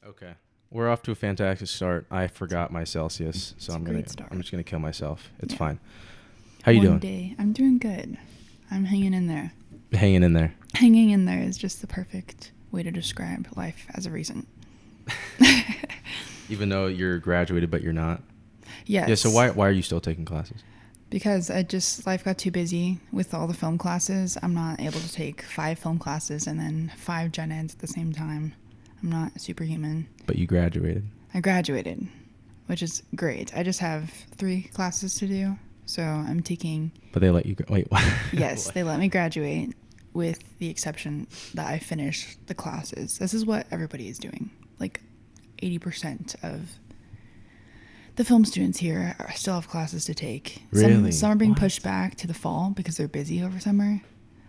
Okay. We're off to a fantastic start. I forgot my Celsius, so I'm just gonna kill myself. It's fine. How you doing? One day. I'm doing good. I'm hanging in there. Hanging in there. Hanging in there is just the perfect way to describe life as a reason. Even though you're graduated, but you're not. Yes. Yeah. So why are you still taking classes? Because life got too busy with all the film classes. I'm not able to take 5 film classes and then 5 gen eds at the same time. I'm not superhuman. But you graduated. I graduated, which is great. I just have 3 classes to do. So I'm taking... But they let you... Wait, what? Yes, they let me graduate with the exception that I finish the classes. This is what everybody is doing. Like 80% of the film students here still have classes to take. Really? Some are being pushed back to the fall because they're busy over summer.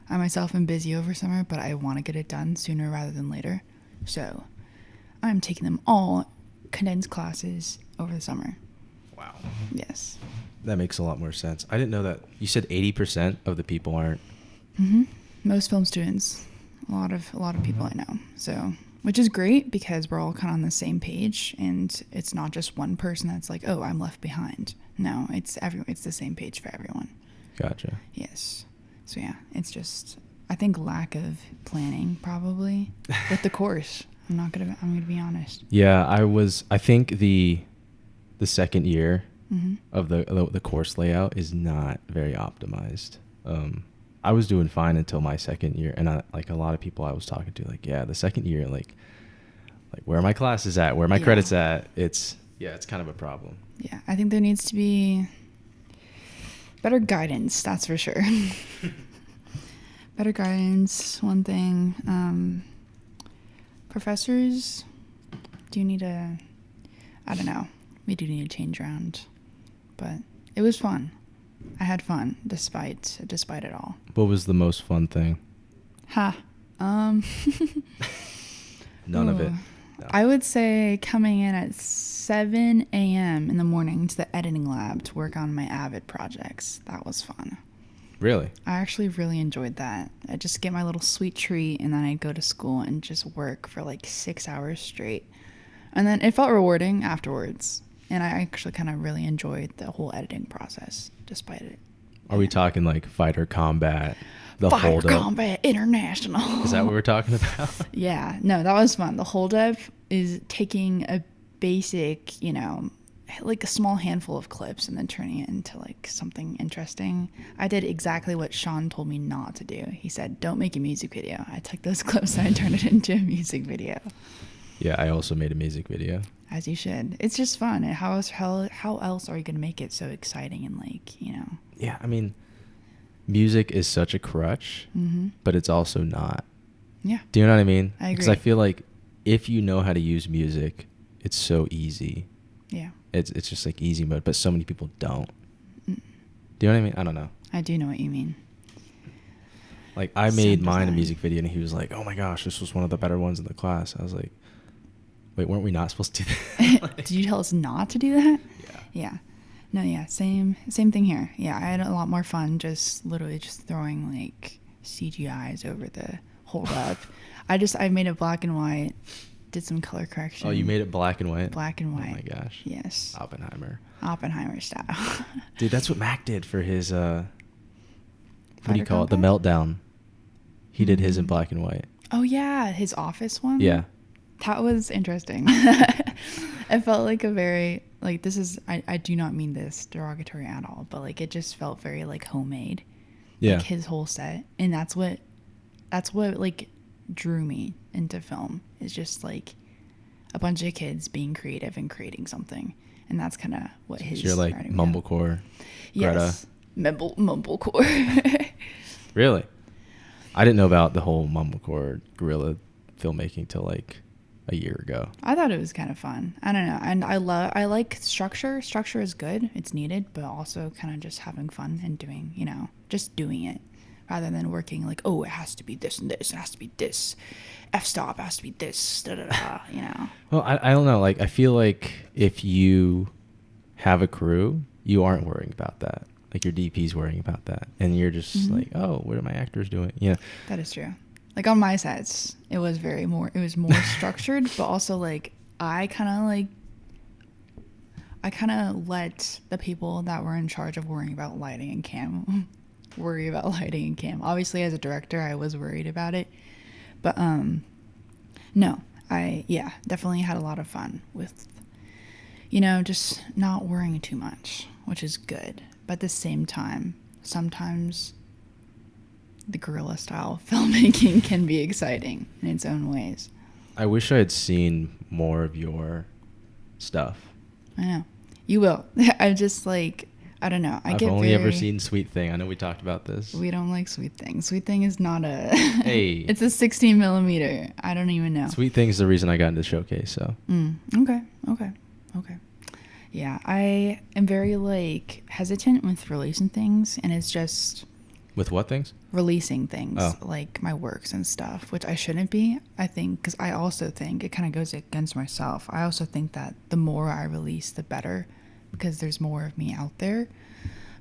I myself am busy over summer, but I want to get it done sooner rather than later. So I'm taking them all condensed classes over the summer. Wow. Yes. That makes a lot more sense. I didn't know that. You said 80% of the people aren't. Mm-hmm. Most film students, a lot of people I know. So, which is great because we're all kind of on the same page, and it's not just one person that's like, "Oh, I'm left behind." No, it's everyone. It's the same page for everyone. Gotcha. Yes. So yeah, it's just I think lack of planning probably with the course. I'm gonna be honest. Yeah, I think the second year Mm-hmm. of the course layout is not very optimized. I was doing fine until my second year, and a lot of people I was talking to, like, yeah, the second year, like where are my classes at? Where are my credits at? It's kind of a problem. Yeah, I think there needs to be better guidance. That's for sure. Better guidance, one thing. Professors, I don't know. We do need to change around. But it was fun. I had fun despite it all. What was the most fun thing? None of it. No. I would say coming in at 7 a.m. in the morning to the editing lab to work on my Avid projects. That was fun. Really? I actually really enjoyed that. I'd just get my little sweet treat, and then I'd go to school and just work for like 6 hours straight. And then it felt rewarding afterwards. And I actually kind of really enjoyed the whole editing process, despite it. Are we talking like Fighter Combat, the Fighter Hold Up? Combat International. Is that what we're talking about? Yeah. No, that was fun. The Hold Up is taking a basic, like a small handful of clips and then turning it into like something interesting. I did exactly what Sean told me not to do. He said, don't make a music video. I took those clips and I turned it into a music video. Yeah, I also made a music video. As you should. It's just fun. And how else are you going to make it so exciting and Yeah, I mean, music is such a crutch, but it's also not. Yeah. Do you know what I mean? I agree. Because I feel like if you know how to use music, it's so easy. Yeah. It's just like easy mode, but so many people don't. Do you know what I mean? I don't know. I do know what you mean. Like, I made mine a music video, and he was like, oh my gosh, this was one of the better ones in the class. I was like, wait, weren't we not supposed to do that? Did you tell us not to do that? Yeah. Yeah. No, yeah, same thing here. Yeah, I had a lot more fun literally just throwing like CGIs over the Hold Up. I made it black and white, did some color correction. Oh, you made it black and white? Black and white. Oh my gosh. Yes. Oppenheimer style. Dude, that's what Mac did for his what do you call Combat? it? The Meltdown. He did his in black and white. Oh yeah, his office one? Yeah. That was interesting. It felt like a very I do not mean this derogatory at all, but like it just felt very like homemade. Yeah. Like his whole set. And that's what like drew me into film. Is just like a bunch of kids being creative and creating something. And that's kind of what his You're like mumblecore. Yes. Mumblecore. Really? I didn't know about the whole mumblecore guerrilla filmmaking till like a year ago. I thought it was kind of fun. I don't know. And I like structure. Structure is good. It's needed, but also kind of just having fun and doing, just doing it rather than working like, oh, it has to be this and this. It has to be this. F-stop has to be this. Da, da, da, Well, I don't know. Like, I feel like if you have a crew, you aren't worrying about that. Like, your DP's worrying about that. And you're just like, oh, what are my actors doing? That is true. Like on my sets, it was more structured, but also like I kind of like I kind of let the people that were in charge of worrying about lighting and cam worry about lighting and cam. Obviously, as a director, I was worried about it, but no, I yeah definitely had a lot of fun with just not worrying too much, which is good. But at the same time, sometimes the guerrilla style filmmaking can be exciting in its own ways. I wish I had seen more of your stuff. I know. You will. I just like, I don't know. I've only ever seen Sweet Thing. I know we talked about this. We don't like Sweet Thing. Sweet Thing is not a. Hey. It's a 16 millimeter. I don't even know. Sweet Thing's the reason I got into Showcase, so. Okay. Yeah, I am very like hesitant with releasing things, and it's just. With what things? Releasing things, oh. like my works and stuff, which I shouldn't be, I think, because I also think it kind of goes against myself. I also think that the more I release, the better, because there's more of me out there.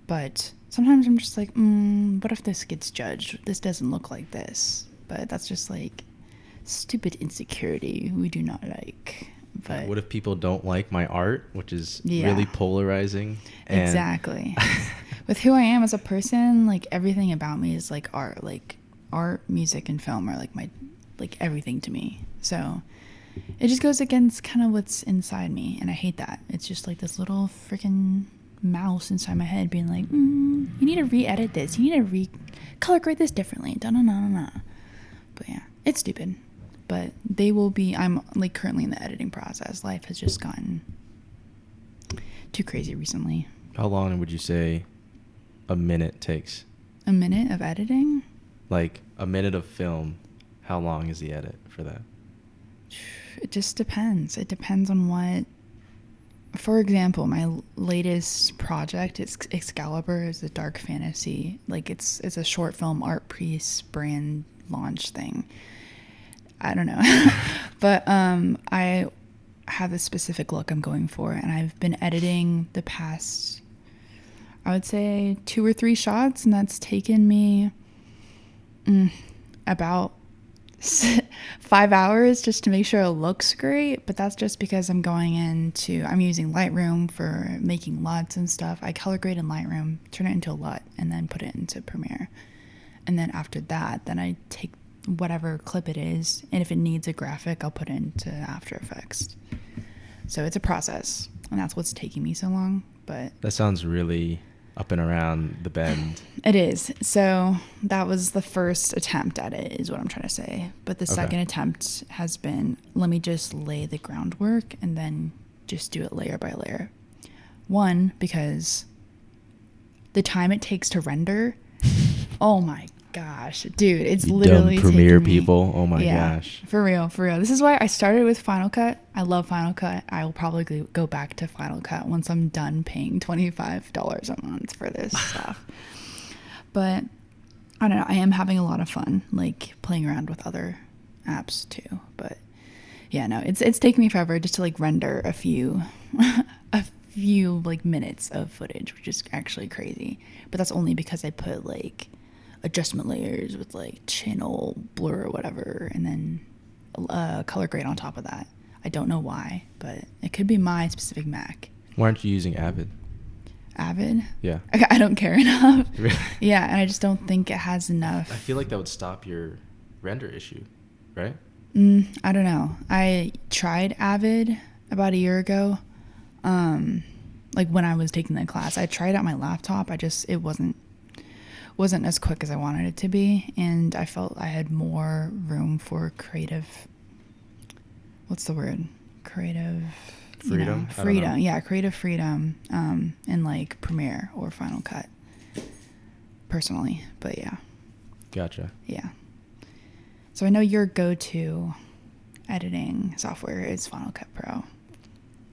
But sometimes I'm just like, what if this gets judged? This doesn't look like this. But that's just like stupid insecurity we do not like. But what if people don't like my art, which is really polarizing? Exactly. With who I am as a person, like everything about me is like art, music, and film are like everything to me. So it just goes against kind of what's inside me, and I hate that. It's just like this little freaking mouse inside my head being like, you need to re-edit this, you need to color grade this differently. Da-na-na-na-na. But yeah, it's stupid. But I'm like currently in the editing process. Life has just gotten too crazy recently. How long would you say a minute takes? A minute of editing? Like a minute of film, how long is the edit for that? It just depends. It depends on what. For example, my latest project is Excalibur, is a dark fantasy. Like it's a short film art piece brand launch thing. I don't know. But I have a specific look I'm going for, and I've been editing the past, I would say 2 or 3 shots, and that's taken me about 5 hours just to make sure it looks great. But that's just because I'm using Lightroom for making LUTs and stuff. I color grade in Lightroom, turn it into a LUT, and then put it into Premiere. And then after that, then I take whatever clip it is, and if it needs a graphic, I'll put it into After Effects. So it's a process, and that's what's taking me so long. But that sounds really up and around the bend. It is. So that was the first attempt at it, is what I'm trying to say. But the second attempt has been, let me just lay the groundwork and then just do it layer by layer. One, because the time it takes to render, oh my gosh, dude, it's literally dumb Premiere taken me, people. Oh my gosh. For real. This is why I started with Final Cut. I love Final Cut. I will probably go back to Final Cut once I'm done paying $25 a month for this stuff. But I don't know. I am having a lot of fun, like playing around with other apps too. But yeah, no, it's taking me forever just to like render a few like minutes of footage, which is actually crazy. But that's only because I put like adjustment layers with like channel blur or whatever, and then color grade on top of that. I don't know why, but it could be my specific Mac. Why aren't you using Avid? Yeah. I don't care enough. Yeah, and I just don't think it has enough. I feel like that would stop your render issue, right? I don't know. I tried Avid about a year ago, like when I was taking the class. I tried it on my laptop. It wasn't as quick as I wanted it to be, and I felt I had more room for creative, what's the word? Creative freedom. Freedom. Yeah, creative freedom in like Premiere or Final Cut. Personally, but yeah. Gotcha. Yeah. So I know your go-to editing software is Final Cut Pro.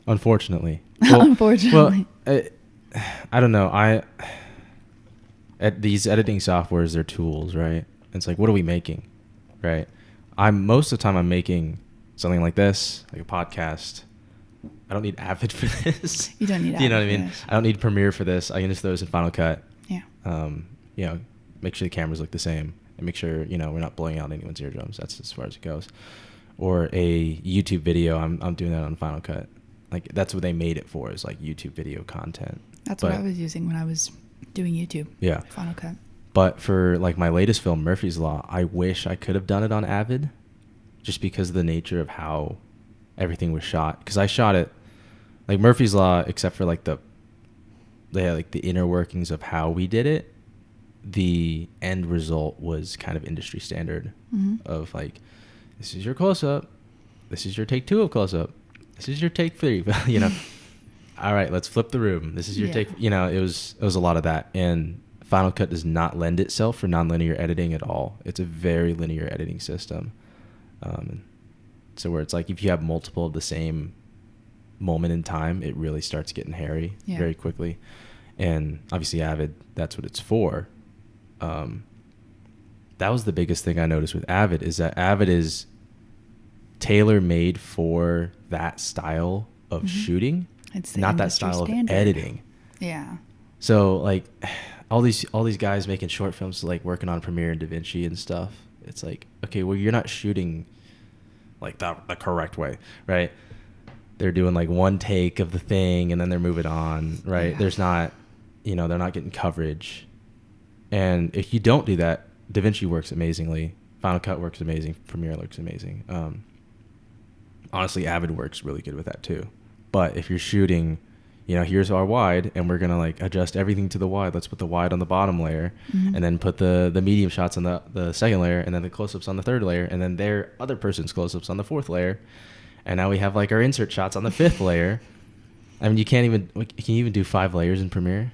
Unfortunately. Unfortunately. Well, I don't know. These editing softwares, they're tools, right? It's like, what are we making, right? Most of the time I'm making something like this, like a podcast. I don't need Avid for this. You don't need Avid. You know what I mean? I don't need Premiere for this. I can just throw this in Final Cut. Yeah. Make sure the cameras look the same, and make sure, we're not blowing out anyone's eardrums. That's as far as it goes. or a YouTube video, I'm doing that on Final Cut. Like that's what they made it for, is like YouTube video content. That's But what I was using when I was doing YouTube. yeah. Final Cut. But for like my latest film, Murphy's Law, I wish I could have done it on Avid, just because of the nature of how everything was shot. Because I shot it like Murphy's Law, except for like the inner workings of how we did it. The end result was kind of industry standard of like, this is your close up, this is your take 2 of close up, this is your take 3, you know. All right, let's flip the room. This is your take. You know, it was a lot of that. And Final Cut does not lend itself for nonlinear editing at all. It's a very linear editing system. So where it's like if you have multiple of the same moment in time, it really starts getting hairy very quickly. And obviously Avid, that's what it's for. That was the biggest thing I noticed with Avid, is that Avid is tailor-made for that style of shooting. It's not that style standard of editing. Yeah. So like all these guys making short films, like working on Premiere and DaVinci and stuff. It's like, okay, well, you're not shooting like the correct way, right? They're doing like one take of the thing and then they're moving on, right? Yeah. There's not, you know, they're not getting coverage. And if you don't do that, DaVinci works amazingly. Final Cut works amazing. Premiere looks amazing. Honestly, Avid works really good with that too. But if you're shooting, you know, here's our wide and we're going to like adjust everything to the wide. Let's put the wide on the bottom layer and then put the medium shots on the second layer and then the close-ups on the third layer and then their other person's close-ups on the fourth layer. And now we have like our insert shots on the fifth layer. I mean, can you even do 5 layers in Premiere?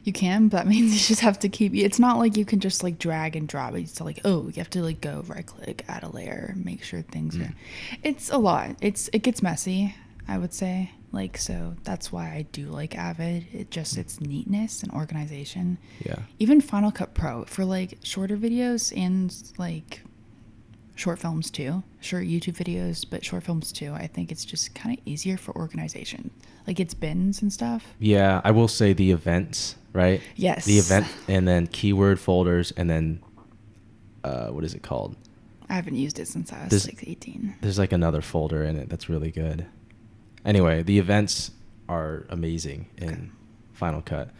You can, but that means you just have to keep, it's not like you can just like drag and drop. It's like, oh, you have to like go right click, add a layer, make sure things are, it's a lot. It gets messy, I would say. Like, so that's why I do like Avid. It's neatness and organization. Yeah. Even Final Cut Pro for like shorter videos and like short films too. Short YouTube videos, but short films too. I think it's just kind of easier for organization. Like it's bins and stuff. Yeah, I will say the events, right? Yes. The event and then keyword folders and then what is it called? I haven't used it since I was like 18. There's like another folder in it that's really good. Anyway, the events are amazing in Final Cut.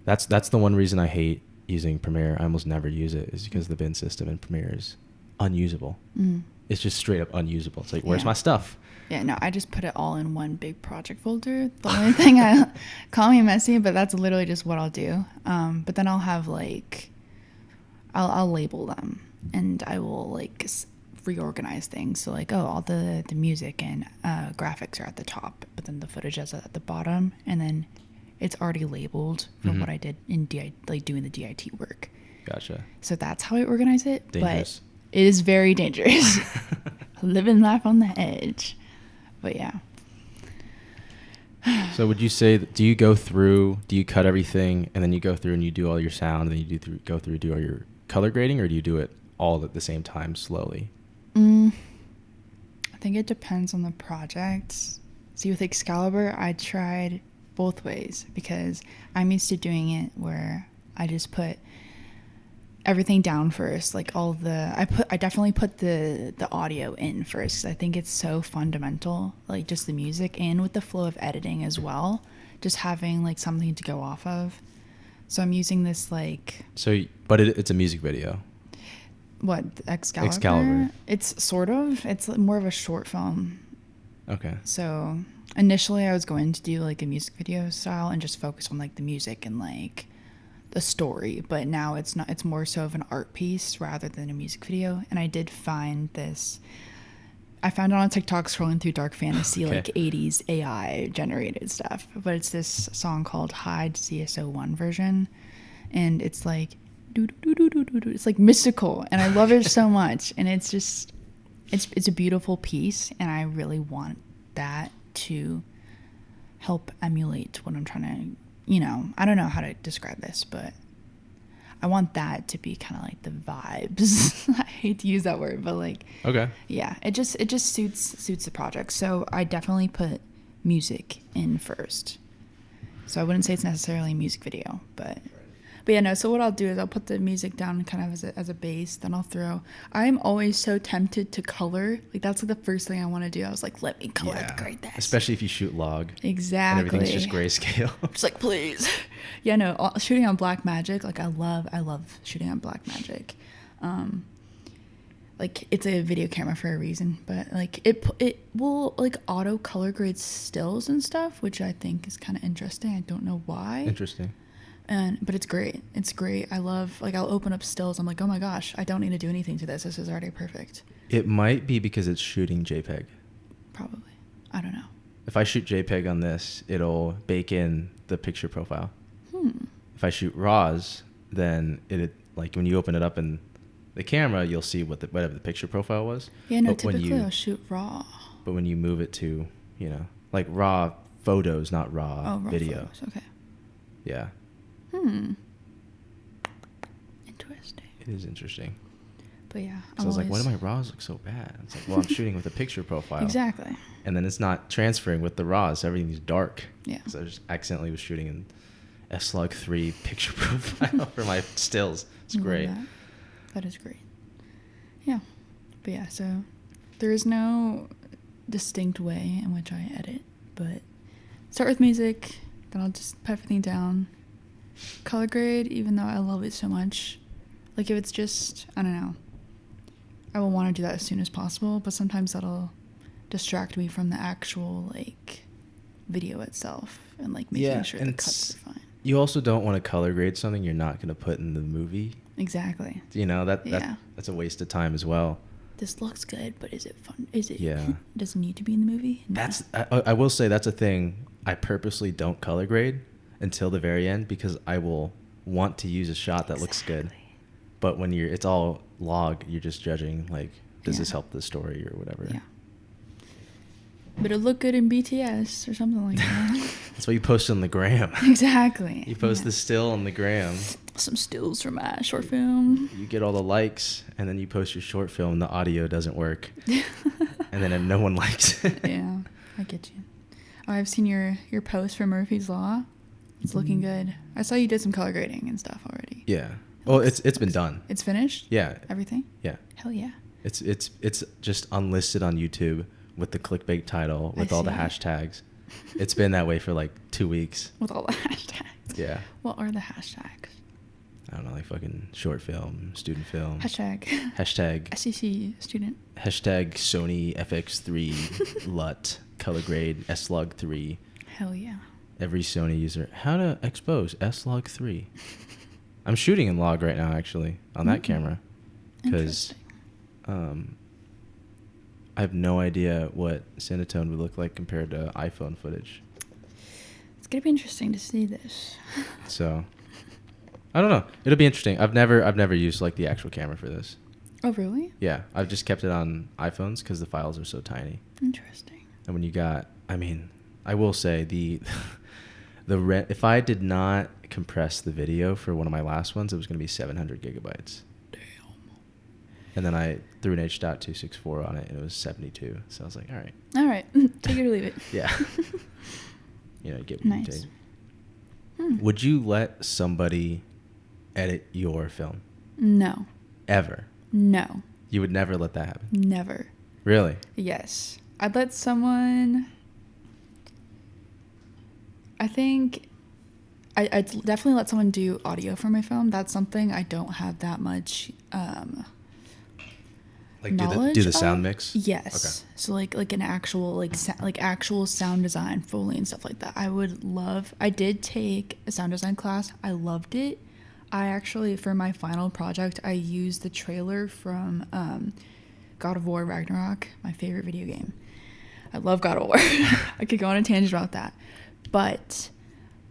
That's the one reason I hate using Premiere. I almost never use it, is because the bin system in Premiere is unusable. It's just straight up unusable. It's like, where's my stuff? Yeah, no, I just put it all in one big project folder. The only thing call me messy, but that's literally just what I'll do. But then I'll have like, I'll label them and I will like reorganize things. So like, oh, all the music and graphics are at the top, but then the footage is at the bottom, and then it's already labeled for what I did in like doing the DIT work. Gotcha. So that's how I organize it. Dangerous. But it is very dangerous. Living life on the edge. But yeah. So would you say, do you cut everything and then you go through and you do all your sound and then you do all your color grading, or do you do it all at the same time slowly? I think it depends on the project. See, with Excalibur, I tried both ways because I'm used to doing it where I just put everything down first, like I definitely put the audio in first because I think it's so fundamental, like just the music, and with the flow of editing as well, just having like something to go off of. So I'm using this like, but it's a music video. What, Excalibur? It's more of a short film. Okay. So initially I was going to do like a music video style and just focus on like the music and like the story, but now it's not, it's more so of an art piece rather than a music video. And I did find this, I found it on TikTok scrolling through dark fantasy, like 80s AI generated stuff, but it's this song called Hide CSO1 version, and it's like it's like mystical, and I love it so much, and it's just it's a beautiful piece, and I really want that to help emulate what I'm trying to, you know, I don't know how to describe this, but I want that to be kind of like the vibes. I hate to use that word, but like, okay, yeah, it just suits the project. So I definitely put music in first. So I wouldn't say it's necessarily a music video, but But yeah, no, so what I'll do is I'll put the music down kind of as a base, then I'll throw. I'm always so tempted to color. Like, that's like the first thing I want to do. I was like, let me color grade this. Especially if you shoot log. Exactly. And everything's just grayscale. Just like, please. Yeah, no, shooting on Black Magic, like I love shooting on Black Magic. Like, it's a video camera for a reason, but like it will like auto color grade stills and stuff, which I think is kind of interesting. I don't know why. Interesting. But it's great. It's great. I love, like, I'll open up stills. I'm like, oh my gosh, I don't need to do anything to this. This is already perfect. It might be because it's shooting JPEG. Probably. I don't know. If I shoot JPEG on this, it'll bake in the picture profile. If I shoot RAWs, then it, like, when you open it up in the camera, you'll see whatever the picture profile was. Yeah, no, but typically I'll shoot RAW. But when you move it to, you know, like raw photos, not raw video. Photos. Okay. Yeah. Interesting. It is interesting. But yeah. So I was like, why do my RAWs look so bad? It's like, well, I'm shooting with a picture profile. Exactly. And then it's not transferring with the RAWs. So everything's dark. Yeah. So I just accidentally was shooting in S-Log 3 picture profile for my stills. It's great. That is great. Yeah. But yeah, so there is no distinct way in which I edit, but start with music, then I'll just put everything down. Color grade, even though I love it so much. Like, if it's just, I don't know, I will want to do that as soon as possible, but sometimes that'll distract me from the actual, like, video itself and, like, making sure the cuts are fine. You also don't want to color grade something you're not going to put in the movie. Exactly. You know, that's a waste of time as well. This looks good, but is it fun? Is it? Yeah. Does it need to be in the movie? No. I will say that's a thing. I purposely don't color grade until the very end because I will want to use a shot that looks good. But when it's all log, you're just judging, like, does this help the story or whatever? Yeah. But it'll look good in BTS or something like that. That's what you post on the gram. Exactly. You post the still on the gram. Some stills from a short film. You get all the likes, and then you post your short film, the audio doesn't work. And then no one likes it. Yeah, I get you. Oh, I've seen your post for Murphy's Law. It's looking good. I saw you did some color grading and stuff already. Yeah. Well, it's been done. It's finished? Yeah. Everything? Yeah. Hell yeah. It's just unlisted on YouTube with the clickbait title with all the hashtags. It's been that way for like 2 weeks. With all the hashtags? Yeah. What are the hashtags? I don't know, like fucking short film, student film. Hashtag SEC student. Hashtag Sony FX3 LUT color grade S-Log 3. Hell yeah. Every Sony user. How to expose S-Log 3. I'm shooting in log right now, actually, on that camera. Because I have no idea what Cinetone would look like compared to iPhone footage. It's going to be interesting to see this. So, I don't know. It'll be interesting. I've never used like the actual camera for this. Oh, really? Yeah, I've just kept it on iPhones because the files are so tiny. Interesting. And when you got, I mean, I will say if I did not compress the video for one of my last ones, it was going to be 700 gigabytes. Damn. And then I threw an H.264 on it, and it was 72. So I was like, all right. All right. Take it or leave it. Yeah. You know, get what you Nice. take. Would you let somebody edit your film? No. Ever? No. You would never let that happen? Never. Really? Yes. I'd let someone... I think I'd definitely let someone do audio for my film. That's something I don't have that much like knowledge do the of. sound mix? Yes. Okay. So like an actual like actual sound design, Foley and stuff like that. I would love. I did take a sound design class. I loved it. I actually, for my final project, I used the trailer from God of War Ragnarok, my favorite video game. I love God of War. I could go on a tangent about that. But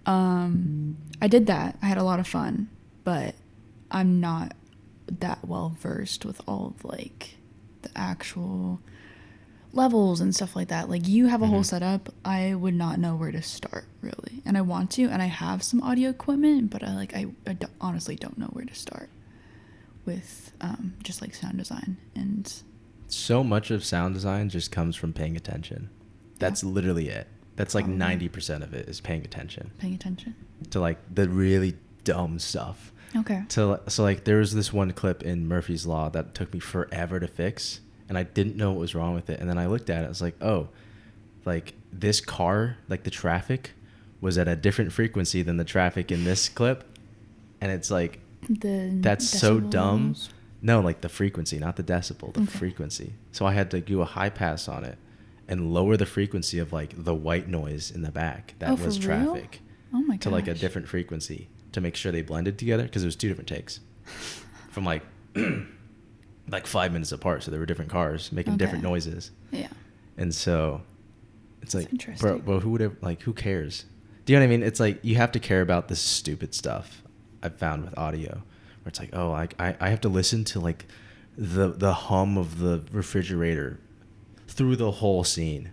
I did that. I had a lot of fun, but I'm not that well versed with all of like the actual levels and stuff like that. Like, you have a whole setup. I would not know where to start, really. And I want to, and I have some audio equipment, but I honestly don't know where to start with just like sound design. And so much of sound design just comes from paying attention. That's literally it. That's like 90% of it is paying attention. Paying attention. To like the really dumb stuff. Okay. So like there was this one clip in Murphy's Law that took me forever to fix, and I didn't know what was wrong with it. And then I looked at it, I was like, oh, like this car, like the traffic was at a different frequency than the traffic in this clip. And it's like, The that's so dumb. decibels. No, like the frequency, not the decibel, the Okay. frequency. So I had to do a high pass on it and lower the frequency of like the white noise in the back that Oh, for was real? traffic Oh my to like a gosh. different frequency to make sure they blended together, because it was two different takes from like like 5 minutes apart. So there were different cars making different Okay. noises. Yeah. And so it's That's like, interesting. bro, who would ever, like, who cares? Do you know what I mean? It's like you have to care about this stupid stuff I've found with audio, where it's like, oh, I have to listen to like the hum of the refrigerator through the whole scene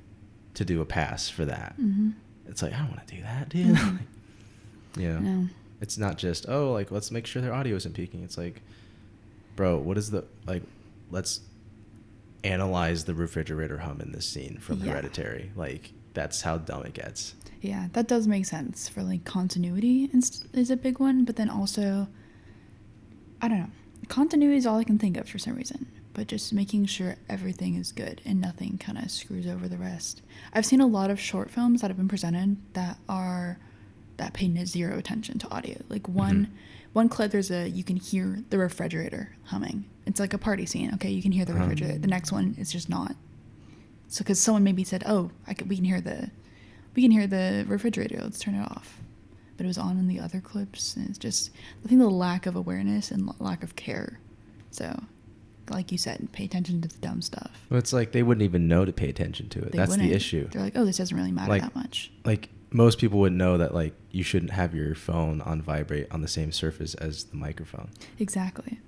to do a pass for that. Mm-hmm. It's like, I don't want to do that, dude. Mhm. Like, you know, No. it's not just, oh, like, let's make sure their audio isn't peaking. It's like, bro, what is the, like, let's analyze the refrigerator hum in this scene from Yeah. Hereditary. Like, that's how dumb it gets. Yeah, that does make sense for like continuity is a big one, but then also, I don't know, continuity is all I can think of for some reason. But just making sure everything is good and nothing kind of screws over the rest. I've seen a lot of short films that have been presented that pay zero attention to audio. Like one clip, you can hear the refrigerator humming. It's like a party scene. Okay, you can hear the refrigerator. The next one is just not. So because someone maybe said, "Oh, we can hear the refrigerator. Let's turn it off." But it was on in the other clips, and it's just, I think, the lack of awareness and lack of care. So, like you said, pay attention to the dumb stuff. Well, it's like they wouldn't even know to pay attention to it. They That's wouldn't. the issue. They're like, "Oh, this doesn't really matter Like- that much." Like, most people would know that, like, you shouldn't have your phone on vibrate on the same surface as the microphone. Exactly.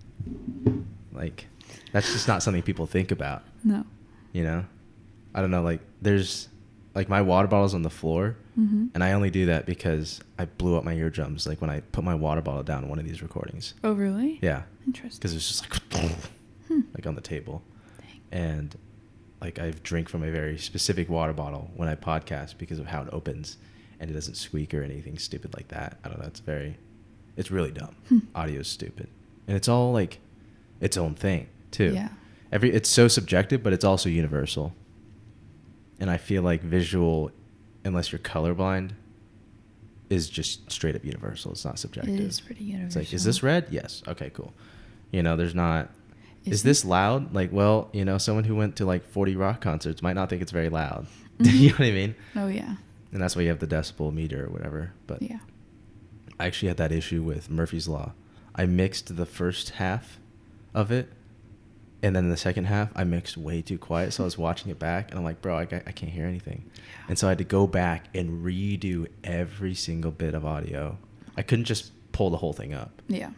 Like, that's just not something people think about, No. you know? I don't know, like, there's, like, my water bottle's on the floor, Mm-hmm. and I only do that because I blew up my eardrums, like, when I put my water bottle down in one of these recordings. Oh, really? Yeah. Interesting. Because it's just like, like, on the table. Dang. And, like, I drink from a very specific water bottle when I podcast because of how it opens, and it doesn't squeak or anything stupid like that. I don't know. It's really dumb. Audio's stupid. And it's all, like, its own thing, too. Yeah. It's so subjective, but it's also universal. And I feel like visual, unless you're colorblind, is just straight up universal. It's not subjective. It is pretty universal. It's like, is this red? Yes. Okay, cool. You know, there's not, is Is this it? loud? Like, well, you know, someone who went to like 40 rock concerts might not think it's very loud. You know what I mean? Oh, yeah. And that's why you have the decibel meter or whatever. But Yeah. I actually had that issue with Murphy's Law. I mixed the first half of it, and then the second half, I mixed way too quiet. So I was watching it back, and I'm like, bro, I can't hear anything. And so I had to go back and redo every single bit of audio. I couldn't just pull the whole thing up. Yeah.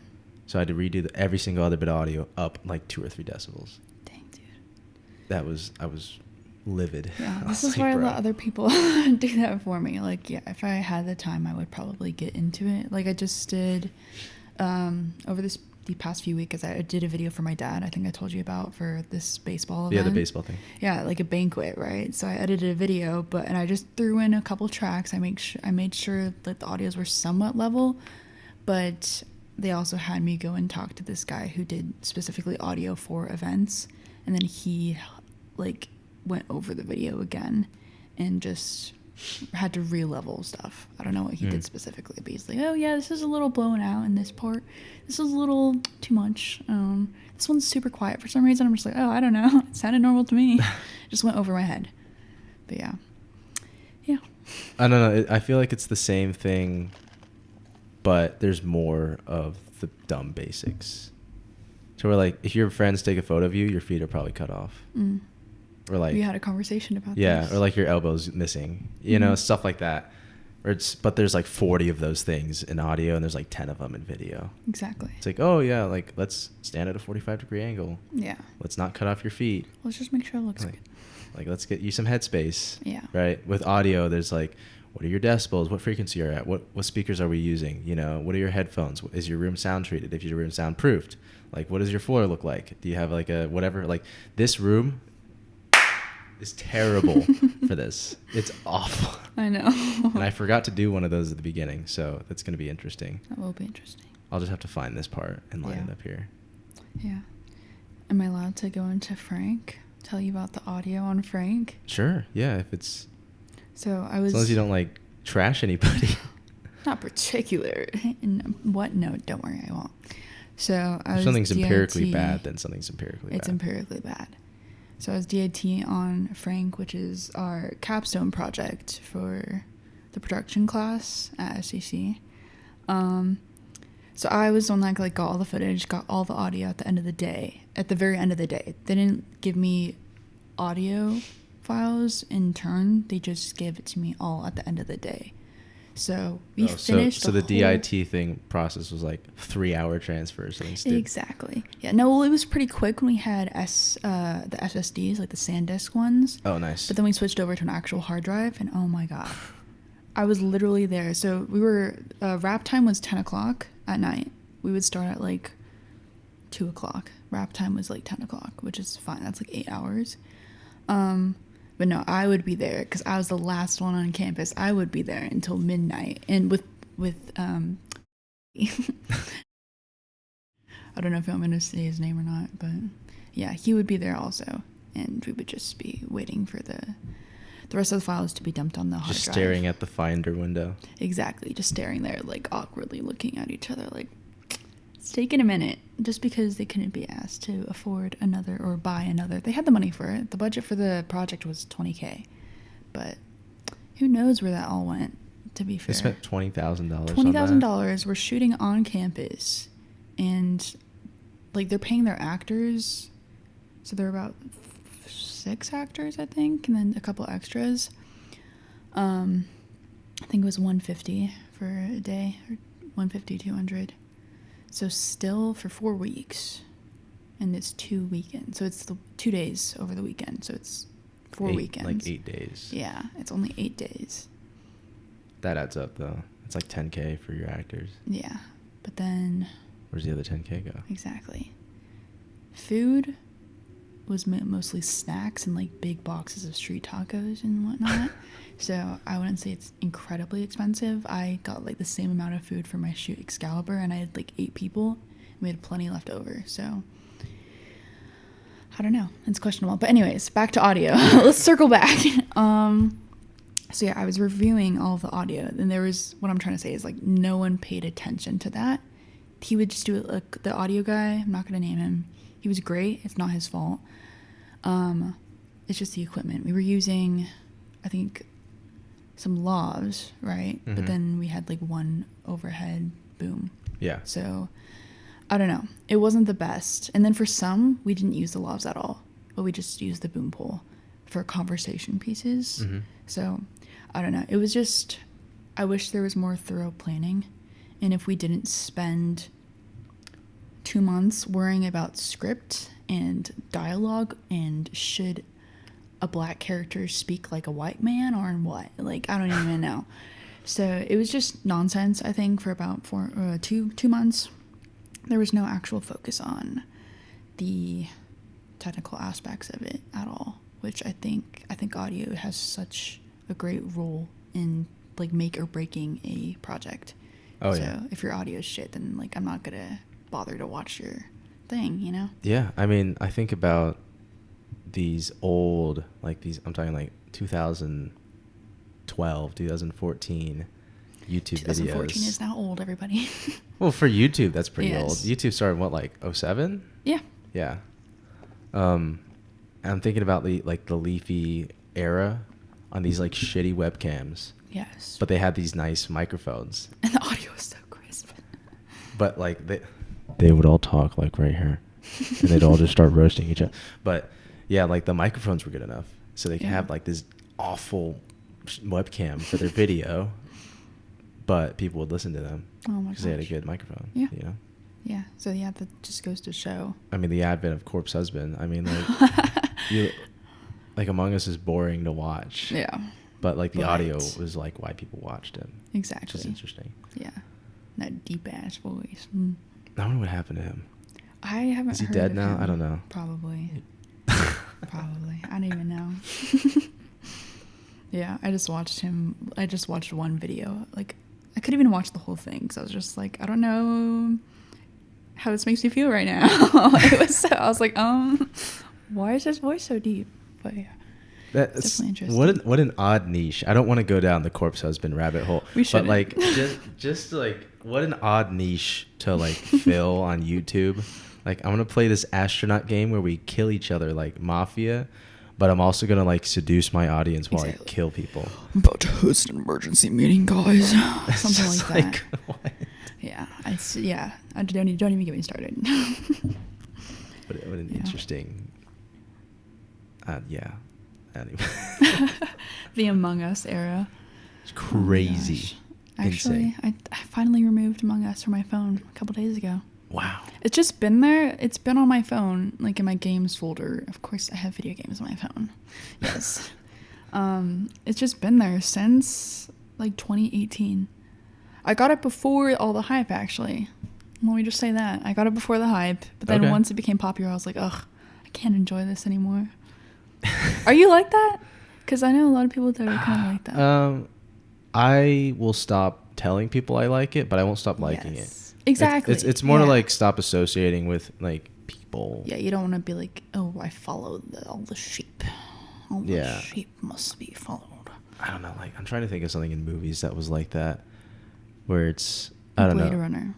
So I had to redo every single other bit of audio up like 2 or 3 decibels. Dang, dude. I was livid. Yeah, I this was is like, why I bro. let other people do that for me. Like, yeah, if I had the time, I would probably get into it. Like I just did over the past few weeks. I did a video for my dad. I think I told you about, for this baseball event. Yeah, the baseball thing. Yeah, like a banquet, right? So I edited a video, and I just threw in a couple tracks. I made sure that the audios were somewhat level, but they also had me go and talk to this guy who did specifically audio for events, and then he like went over the video again and just had to re-level stuff. I don't know what he did specifically, but he's like, oh yeah, this is a little blown out in this part. This is a little too much. This one's super quiet for some reason. I'm just like, oh, I don't know. It sounded normal to me. Just went over my head. But yeah. Yeah. I don't know. I feel like it's the same thing, but there's more of the dumb basics. So we're like, if your friends take a photo of you, your feet are probably cut off. Mm. Or like, We had a conversation about yeah, this. or like your elbow's missing, you know, Mhm. stuff like that. But there's like 40 of those things in audio, and there's like 10 of them in video. Exactly. It's like, oh yeah, like let's stand at a 45-degree angle. Yeah. Let's not cut off your feet. Let's just make sure it looks Like, good. like let's get you some headspace. Yeah. Right. With audio, there's like, what are your decibels? What frequency are you at? What speakers are we using? You know, what are your headphones? Is your room sound treated? If your room soundproofed, like what does your floor look like? Do you have like a whatever? Like this room is terrible for this. It's awful. I know. And I forgot to do one of those at the beginning, so that's going to be interesting. That will be interesting. I'll just have to find this part and line it up here. Yeah. Am I allowed to go into Frank? Tell you about the audio on Frank? Sure. Yeah, if it's... So I was... As long as you don't, like, trash anybody. Not particular. What? No, don't worry, I won't. So I was If something's empirically DIT. bad, then something's empirically bad. It's empirically bad. So I was DIT on Frank, which is our capstone project for the production class at SCC. So I was the one that like got all the footage, got all the audio at the end of the day. At the very end of the day, they didn't give me audio files in turn. They just gave it to me all at the end of the day. So we finished. So the DIT thing process was like 3-hour transfers. Exactly. Yeah. No. Well, it was pretty quick when we had the SSDs, like the SanDisk ones. Oh, nice. But then we switched over to an actual hard drive, and oh my god, I was literally there. So we were wrap time was 10 o'clock at night. We would start at like 2 o'clock. Wrap time was like 10 o'clock, which is fine. That's like 8 hours. But no, I would be there because I was the last one on campus. I would be there until midnight, and with I don't know if you want me to say his name or not, but yeah, he would be there also, and we would just be waiting for the rest of the files to be dumped on the hard drive. Just staring at the Finder window. Exactly, just staring there, like awkwardly looking at each other, like it's taking a minute, just because they couldn't be asked to afford another or buy another. They had the money for it. The budget for the project was $20,000, but who knows where that all went, to be fair. They spent $20,000 $20,000. We're shooting on campus, and like they're paying their actors, so they're about 6 actors, I think, and then a couple extras. I think it was $150 for a day, or $150, $200. So still for 4 weeks, and it's 2 weekends. So it's the 2 days over the weekend. So it's 4 weekends. Like 8 days. Yeah, it's only 8 days. That adds up though. It's like $10,000 for your actors. Yeah, but then... Where's the other $10,000 go? Exactly. Food was mostly snacks and like big boxes of street tacos and whatnot. So I wouldn't say it's incredibly expensive. I got like the same amount of food for my shoot Excalibur, and I had like 8 people, and we had plenty left over. So I don't know. It's questionable. But anyways, back to audio. Let's circle back. So yeah, I was reviewing all of the audio, and there was, what I'm trying to say is like no one paid attention to that. He would just do it like the audio guy. I'm not going to name him. He was great. It's not his fault. It's just the equipment. We were using, I think, some lavs, right? Mm-hmm. But then we had like one overhead boom. Yeah. So I don't know. It wasn't the best. And then for some, we didn't use the lavs at all, but we just used the boom pole for conversation pieces. Mm-hmm. So I don't know. It was just, I wish there was more thorough planning. And if we didn't spend 2 months worrying about script and dialogue and should a black character speak like a white man or in what, like I don't even know. So it was just nonsense, I think, for about 2 months. There was no actual focus on the technical aspects of it at all, which I think audio has such a great role in like make or breaking a project. Oh, so yeah. if your audio is shit, then like I'm not gonna bother to watch your thing, you know? Yeah, I mean, I think about these old, like these, I'm talking like 2012, 2014 YouTube 2014 videos. is now old, everybody. Well, for YouTube, that's pretty Yes. old. YouTube started, what, like 07? Yeah. Yeah. I'm thinking about the leafy era on these like shitty webcams. Yes. But they had these nice microphones. And the audio is so crisp. But like they would all talk like right here, and they'd all just start roasting each other. But yeah, like the microphones were good enough, so they could have like this awful webcam for their video, but people would listen to them Oh my because they had a gosh. good microphone. Yeah. You know. Yeah. So yeah, that just goes to show. I mean, the advent of Corpse Husband. I mean, like Among Us is boring to watch. Yeah. But like the But- audio was like why people watched it. Exactly. Which is interesting. Yeah. That deep ass voice. Mm. I wonder what happened to him. I haven't Is he heard dead of now? him. I don't know. Probably. Probably. I don't even know. Yeah, I just watched one video. Like, I couldn't even watch the whole thing because I was just like, I don't know how this makes me feel right now. I was like, why is his voice so deep? But yeah, it's That's definitely interesting. what an odd niche. I don't want to go down the corpse husband rabbit hole. We But shouldn't. like just like what an odd niche to like fill on YouTube. Like I'm gonna play this astronaut game where we kill each other like mafia, but I'm also gonna like seduce my audience while Exactly. I kill people. I'm about to host an emergency meeting, guys. It's Something just like that. what? Yeah, I don't even get me started. What an Yeah. interesting. Yeah. Anyway. The Among Us era. It's Oh my crazy. gosh. Actually, Insane. I finally removed Among Us from my phone a couple days ago. Wow. It's just been there. It's been on my phone, like in my games folder. Of course, I have video games on my phone. Yes. It's just been there since like 2018. I got it before all the hype, actually. Let me just say that. I got it before the hype, but then Okay. once it became popular, I was like, ugh, I can't enjoy this anymore. Are you like that? Because I know a lot of people that are kind of like that. I will stop telling people I like it, but I won't stop liking Yes. it. Exactly. It's more to Yeah. like stop associating with like people. Yeah, you don't want to be like, oh, I follow all the sheep. All the Yeah. sheep must be followed. I don't know. Like I'm trying to think of something in movies that was like that, where it's I don't Blade know. Runner.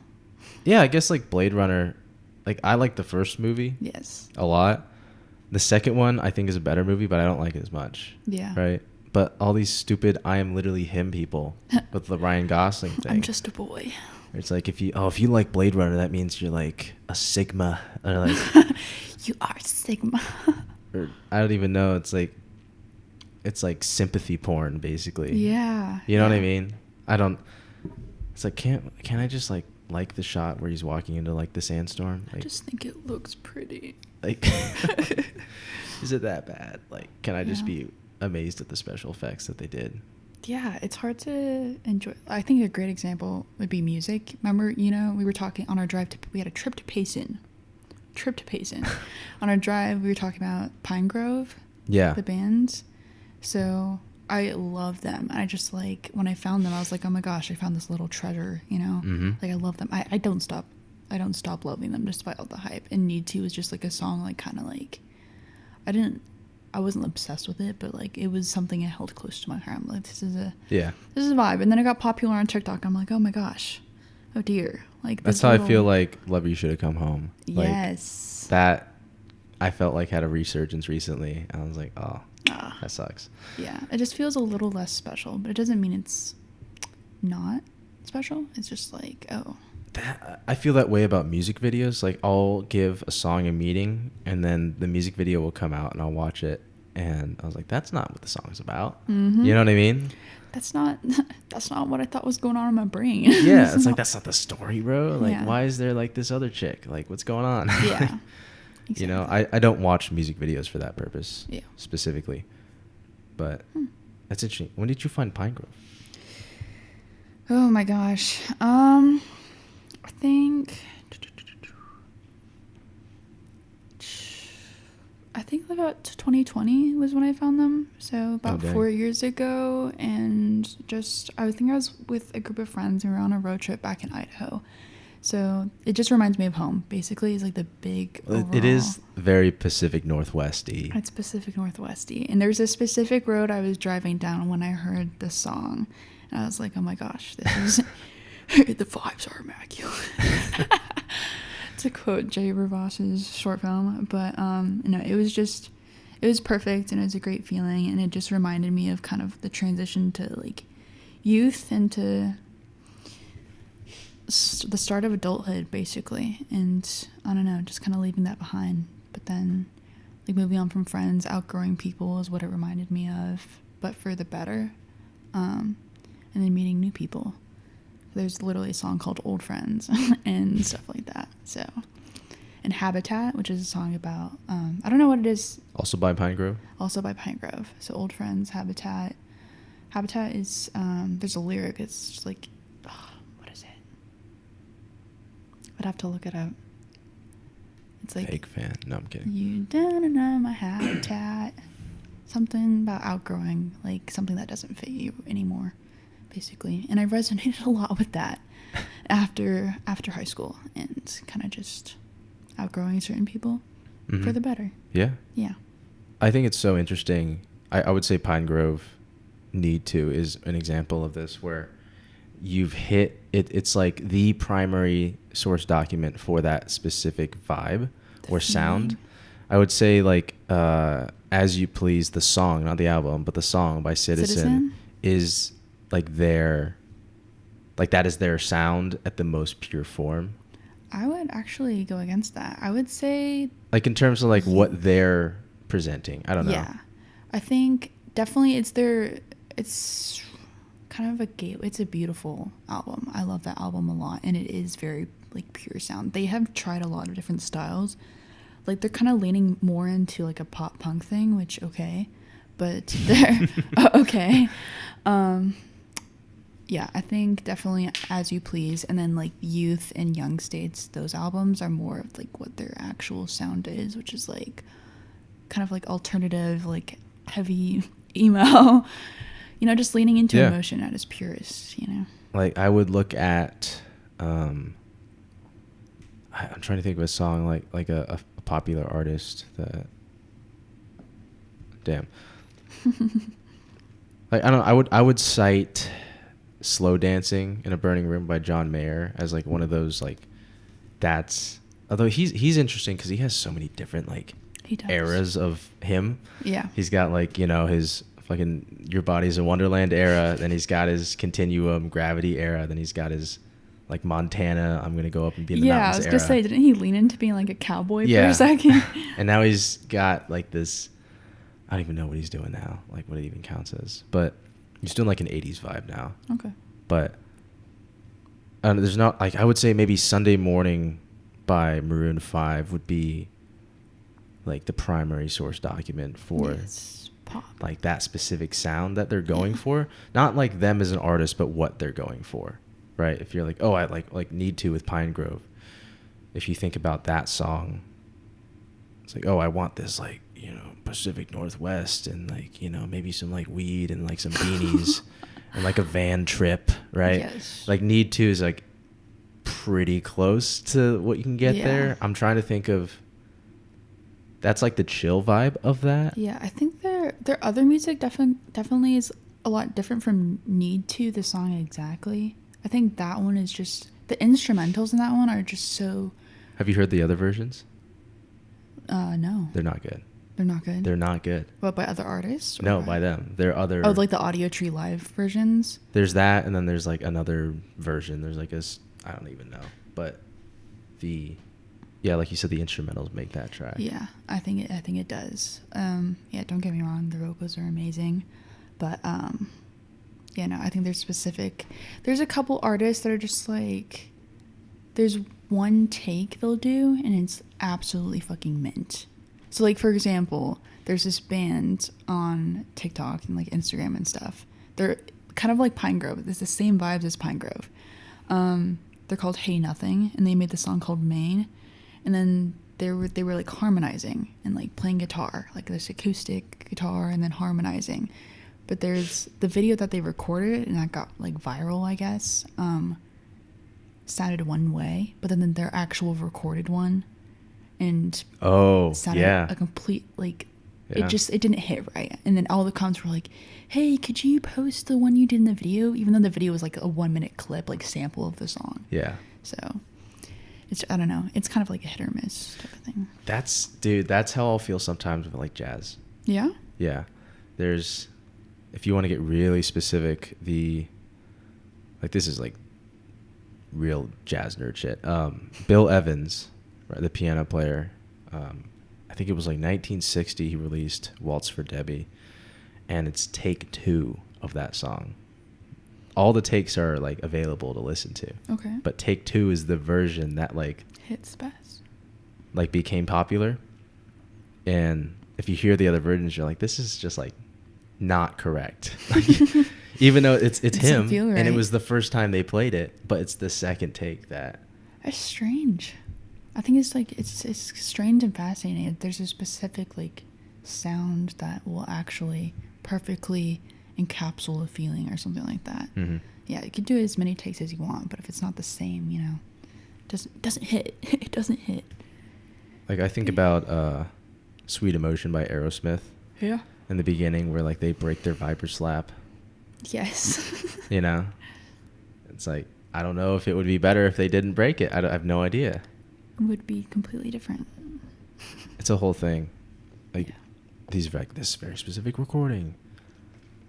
Yeah, I guess like Blade Runner. Like I like the first movie Yes. a lot. The second one I think is a better movie, but I don't like it as much. Yeah. Right. But all these stupid "I am literally him" people with the Ryan Gosling thing. I'm just a boy. It's like if you like Blade Runner, that means you're like a Sigma or like You are Sigma. or I don't even know. It's like sympathy porn basically. Yeah. You know what I yeah. mean? I don't. It's like can I just like the shot where he's walking into like the sandstorm? I Like, just think it looks pretty. like is it that bad? Like can I just Yeah. be amazed at the special effects that they did? Yeah, it's hard to enjoy. I think a great example would be music. Remember, we were talking on our drive we had a trip to Payson. On our drive, we were talking about Pine Grove, Yeah. the bands. So I love them. I just like, when I found them, I was like, oh my gosh, I found this little treasure, Mhm. Like I love them. I don't stop loving them despite all the hype. And Need To was just like a song, like kind of like, I wasn't obsessed with it, but like it was something I held close to my heart. I'm like, this is a vibe. And then it got popular on TikTok. I'm like, oh my gosh, oh dear. Like That's this how I little- feel like Love You Should Have Come Home. Like, Yes. that I felt like had a resurgence recently. And I was like, oh, Ah. that sucks. Yeah, it just feels a little less special, but it doesn't mean it's not special. It's just like, oh. I feel that way about music videos. Like I'll give a song a meeting and then the music video will come out and I'll watch it. And I was like, that's not what the song's about. Mhm. You know what I mean? That's not what I thought was going on in my brain. Yeah. It's like, that's not the story, bro. Like, Yeah. why is there like this other chick? Like, what's going on? Yeah. You know, Exactly. I don't watch music videos for that purpose. Yeah. Specifically. But that's interesting. When did you find Pine Grove? Oh my gosh. I think about 2020 was when I found them. So about dang. 4 years ago, and I think I was with a group of friends. We were on a road trip back in Idaho. So it just reminds me of home. Basically, it's like the big. It is very Pacific Northwest-y. It's Pacific Northwesty, and there's a specific road I was driving down when I heard the song, and I was like, "Oh my gosh, this is the vibes are immaculate." To quote Jay Rivas's short film, but it was perfect, and it was a great feeling, and it just reminded me of kind of the transition to like youth and to the start of adulthood, basically, and I don't know, just kind of leaving that behind. But then, like moving on from friends, outgrowing people is what it reminded me of, but for the better. And then meeting new people. There's literally a song called Old Friends and stuff like that. So, and Habitat, which is a song about, I don't know what it is. Also by Pine Grove? Also by Pine Grove. So Old Friends, Habitat. Habitat is, there's a lyric. It's just like, what is it? I'd have to look it up. It's like Fake fan. No, I'm kidding. you don't know my habitat. Something about outgrowing, like something that doesn't fit you anymore, basically. And I resonated a lot with that after high school, and kind of just outgrowing certain people for the better. Yeah. Yeah. I think it's so interesting. I would say Pine Grove Need To is an example of this, where you've hit it. It's like the primary source document for that specific vibe or sound. I would say like As You Please, the song, not the album, but the song by Citizen is like their, like that is their sound at the most pure form. I would actually go against that. I would say, like in terms of like what they're presenting. I don't know. Yeah. I think definitely it's kind of a gateway. It's a beautiful album. I love that album a lot, and it is very like pure sound. They have tried a lot of different styles. Like they're kind of leaning more into like a pop punk thing, which okay, but they're okay. Yeah, I think definitely As You Please, and then like Youth and Young States, those albums are more of like what their actual sound is, which is like kind of like alternative, like heavy emo, just leaning into emotion at its purest, Like I would look at, I'm trying to think of a song like a popular artist that, damn. Like I don't know, I would cite Slow Dancing in a Burning Room by John Mayer as like one of those, like, that's, although he's interesting because he has so many different like eras of him. Yeah. He's got like, his fucking Your Body's a Wonderland era, then he's got his Continuum Gravity era, then he's got his like Montana, I'm gonna go up and be in the mountains I was era. gonna say, didn't he lean into being like a cowboy for a second? And now he's got like this, I don't even know what he's doing now, like what it even counts as, but he's doing like an 80s vibe now. Okay. But there's not, like, I would say maybe Sunday Morning by Maroon 5 would be like the primary source document for pop, like that specific sound that they're going for. Not like them as an artist, but what they're going for, right? If you're like, oh, I like Need To with Pine Grove. If you think about that song, it's like, oh, I want this like, Pacific Northwest and like, maybe some like weed and like some beanies and like a van trip, right? Yes. Like Need To is like pretty close to what you can get there. I'm trying to think of, that's like the chill vibe of that. Yeah, I think their other music definitely is a lot different from Need To, the song exactly. I think that one is just, the instrumentals in that one are just so... Have you heard the other versions? No. They're not good. They're not good? They're not good. What, by other artists? No, by them. They're other... Oh, like the Audio Tree Live versions? There's that, and then there's like another version. There's like I don't even know. But like you said, the instrumentals make that track. Yeah, I think it does. Yeah, don't get me wrong, the vocals are amazing. But, I think there's a couple artists that are just like, there's one take they'll do, and it's absolutely fucking mint. So, like, for example, there's this band on TikTok and, like, Instagram and stuff. They're kind of like Pine Grove. It's the same vibes as Pine Grove. They're called Hey Nothing, and they made the song called Maine. And then they were, like, harmonizing and, like, playing guitar, like this acoustic guitar, and then harmonizing. But there's the video that they recorded, and that got, like, viral, I guess, sounded one way. But then their actual recorded one, and sounded a complete, like, it didn't hit right. And then all the comments were like, hey, could you post the one you did in the video, even though the video was like a 1-minute clip, like sample of the song. So it's, I don't know, it's kind of like a hit or miss type of thing. That's how I'll feel sometimes with like jazz. Yeah, there's, if you want to get really specific, like this is like real jazz nerd shit. Bill Evans, right, the piano player, I think it was like 1960 he released Waltz for Debbie, and it's take 2 of that song. All the takes are like available to listen to. Okay. But take 2 is the version that like hits best, like became popular. And if you hear the other versions, you're like, this is just like not correct. Like, even though it's him, right. And it was the first time they played it, but it's the second take that. That's strange. I think it's like it's strange and fascinating. There's a specific like sound that will actually perfectly encapsulate a feeling or something like that. Mm-hmm. Yeah, you can do as many takes as you want, but if it's not the same, you know, doesn't hit. It doesn't hit. Like I think about Sweet Emotion by Aerosmith Yeah. in the beginning where like they break their Viper slap. Yes. You know? It's like, I don't know if it would be better if they didn't break it. I have no idea. It would be completely different. It's a whole thing. Like, Yeah. these like this very specific recording.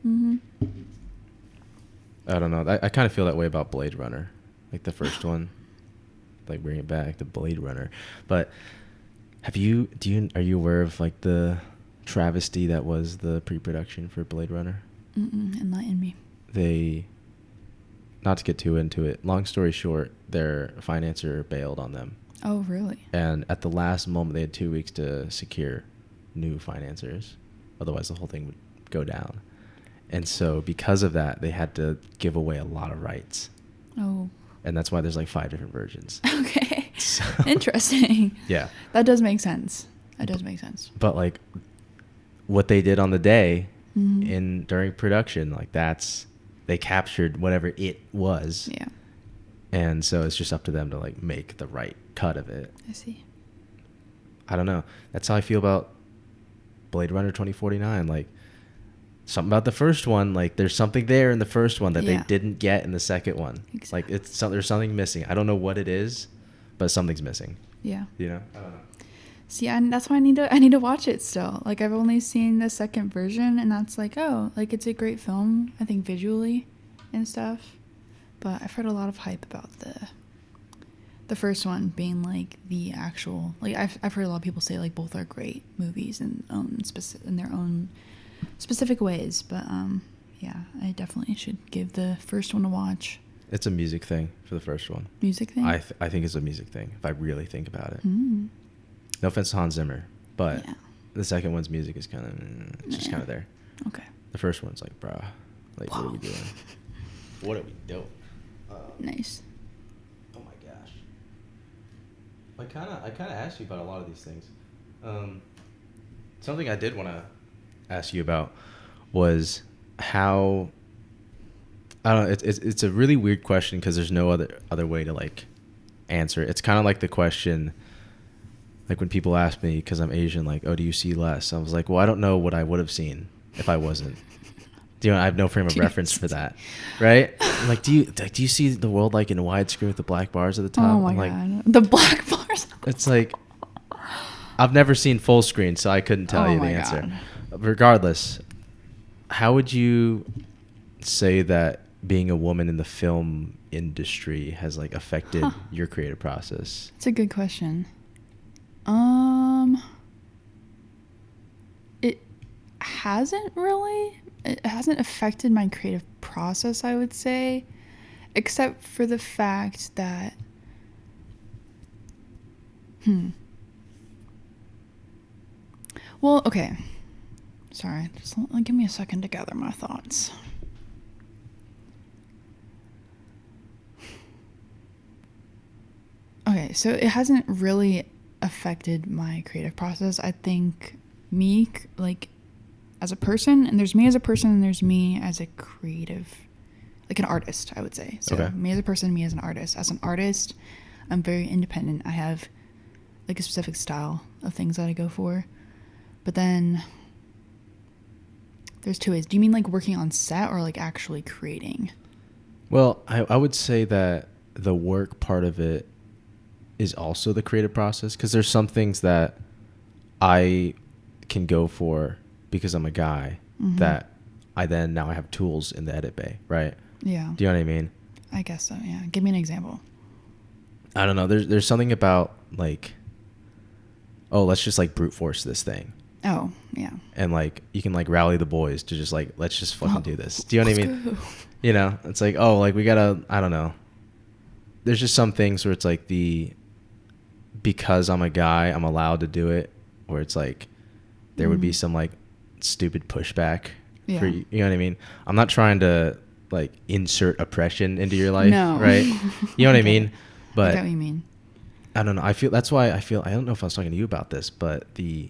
Mm-hmm. I don't know. I kind of feel that way about Blade Runner, like the first one. Like bring it back, the Blade Runner. But are you aware of like the travesty that was the pre-production for Blade Runner? Enlighten me. They, not to get too into it, long story short, their financer bailed on them. Oh, really? And at the last moment, they had 2 weeks to secure new financiers. Otherwise, the whole thing would go down. And so because of that, they had to give away a lot of rights. Oh. And that's why there's like 5 different versions. Okay. So, Interesting. yeah. That does make sense. That does make sense. But like what they did on the day Mm-hmm. during production, like they captured whatever it was. Yeah. And so it's just up to them to like make the right cut of it. I see. I don't know. That's how I feel about Blade Runner 2049. Like something about the first one, like there's something there in the first one that Yeah. they didn't get in the second one. Exactly. Like there's something missing. I don't know what it is, but something's missing. Yeah. You know? I don't know. See, and that's why I need to watch it still. Like I've only seen the second version, and that's like, oh, like it's a great film. I think visually and stuff, but I've heard a lot of hype about the first one being like the actual. Like I've heard a lot of people say like both are great movies in their own specific ways. But yeah, I definitely should give the first one a watch. It's a music thing for the first one. Music thing. I think it's a music thing if I really think about it. Mm. No offense to Hans Zimmer, but Yeah. the second one's music is kind of it's just Yeah. kind of there. Okay. The first one's like, bruh, like what are we doing? What are we doing? Nice. Oh my gosh. I kind of asked you about a lot of these things. Something I did want to ask you about was how, I don't know, it's a really weird question because there's no other way to like answer it. It's kind of like the question, like when people ask me, because I'm Asian, like, oh, do you see less? I was like, well, I don't know what I would have seen if I wasn't. I have no frame of reference for that, right? I'm like, do you see the world like in widescreen with the black bars at the top? Oh my I'm god, like, the black bars. it's like, I've never seen full screen, so I couldn't tell Oh you the my answer. God. Regardless, how would you say that being a woman in the film industry has like affected your creative process? It's a good question. It hasn't really. It hasn't affected my creative process, I would say, except for the fact that, well, okay. Sorry, just give me a second to gather my thoughts. Okay, so it hasn't really affected my creative process. I think me, like, as a person, and there's me as a person, and there's me as a creative, like an artist, I would say. So Okay. me as a person, me as an artist. As an artist, I'm very independent. I have like a specific style of things that I go for. But then there's two ways. Do you mean like working on set or like actually creating? Well, I would say that the work part of it is also the creative process, because there's some things that I can go for because I'm a guy that I now have tools in the edit bay, right? Yeah. Do you know what I mean? I guess so, yeah. Give me an example. I don't know. There's something about like, oh, let's just like brute force this thing. Oh, yeah. And like you can like rally the boys to just like, let's just fucking do this. Do you know what I mean? Go. You know, it's like, oh, like we gotta, I don't know. There's just some things where it's like because I'm a guy, I'm allowed to do it, where it's like there would be some like stupid pushback Yeah. for you know what I mean? I'm not trying to like insert oppression into your life, No. right? You know what I Okay. mean? I But get what you mean. I don't know. I feel that's why I feel I don't know if I was talking to you about this, but the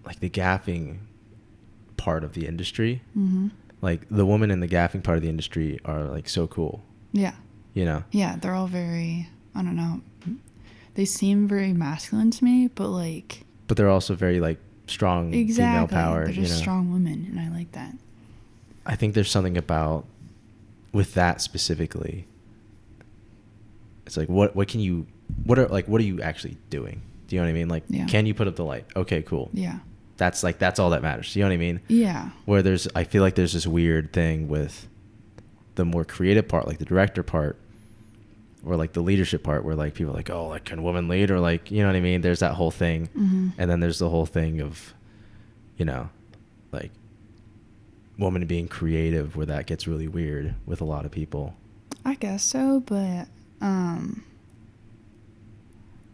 like the gaffing part of the industry, Mm-hmm. like the women in the gaffing part of the industry are like so cool. Yeah. You know. Yeah, they're all very, I don't know. They seem very masculine to me, but like But they're also very like strong female exactly. power. They're You just know. strong women and I like that. I think there's something about with that specifically. It's like what can you what are you actually doing? Do you know what I mean? Like, Yeah. can you put up the light? Okay, cool. Yeah. That's all that matters. You know what I mean? Yeah. Where I feel like there's this weird thing with the more creative part, like the director part, or like the leadership part, where like people are like, oh, like can women lead, or like, you know what I mean? There's that whole thing, Mm-hmm. and then there's the whole thing of, you know, like woman being creative, where that gets really weird with a lot of people. I guess so, but I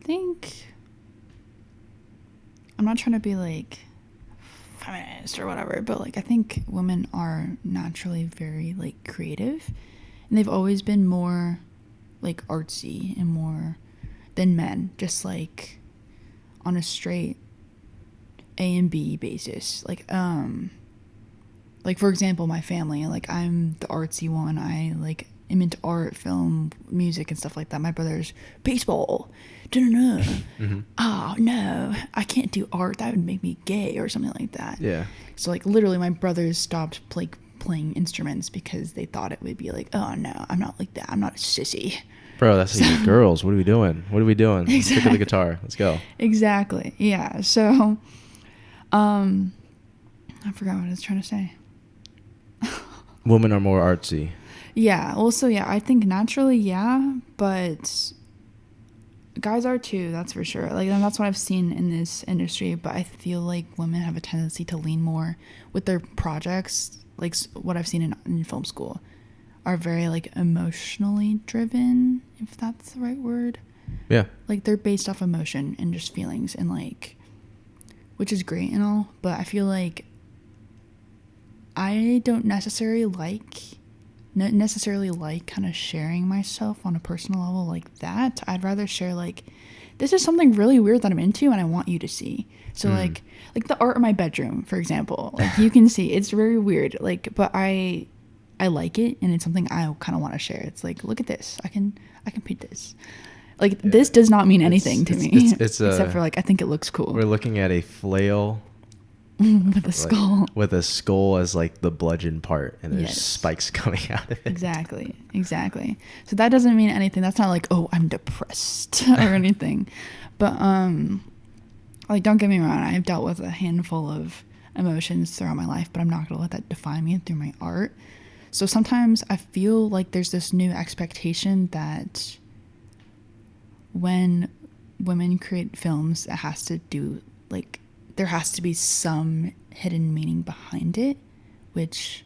think I'm not trying to be like feminist or whatever, but like I think women are naturally very like creative and they've always been more like artsy and more than men, just like on a straight A and B basis. Like for example, my family, like I'm the artsy one. I like am into art, film, music and stuff like that. My brother's baseball. No. Mm-hmm. Oh no, I can't do art. That would make me gay or something like that. Yeah. So like literally my brothers stopped playing instruments because they thought it would be like, oh no, I'm not like that. I'm not a sissy. Bro, that's like girls. What are we doing? What are we doing? Let's pick up the guitar. Let's go. Exactly. Yeah. So, I forgot what I was trying to say. Women are more artsy. Yeah. Also, yeah, I think naturally, yeah, but guys are too. That's for sure. Like, and that's what I've seen in this industry. But I feel like women have a tendency to lean more with their projects. Like what I've seen in film school, are very like emotionally driven, if that's the right word. Yeah. Like they're based off emotion and just feelings and like, which is great and all, but I feel like I don't necessarily like kind of sharing myself on a personal level like that. I'd rather share like, this is something really weird that I'm into and I want you to see. So like the art in my bedroom, for example, like you can see it's very weird. Like, but I like it and it's something I kind of want to share. It's like, look at this. I can paint this. Like this does not mean anything to me. It's except for like I think it looks cool. We're looking at a flail with a skull. With a skull as like the bludgeon part, and there's Yes. spikes coming out of it. Exactly. So that doesn't mean anything. That's not like, oh, I'm depressed or anything. But like don't get me wrong, I've dealt with a handful of emotions throughout my life, but I'm not gonna let that define me through my art. So sometimes I feel like there's this new expectation that when women create films, it has to do like there has to be some hidden meaning behind it, which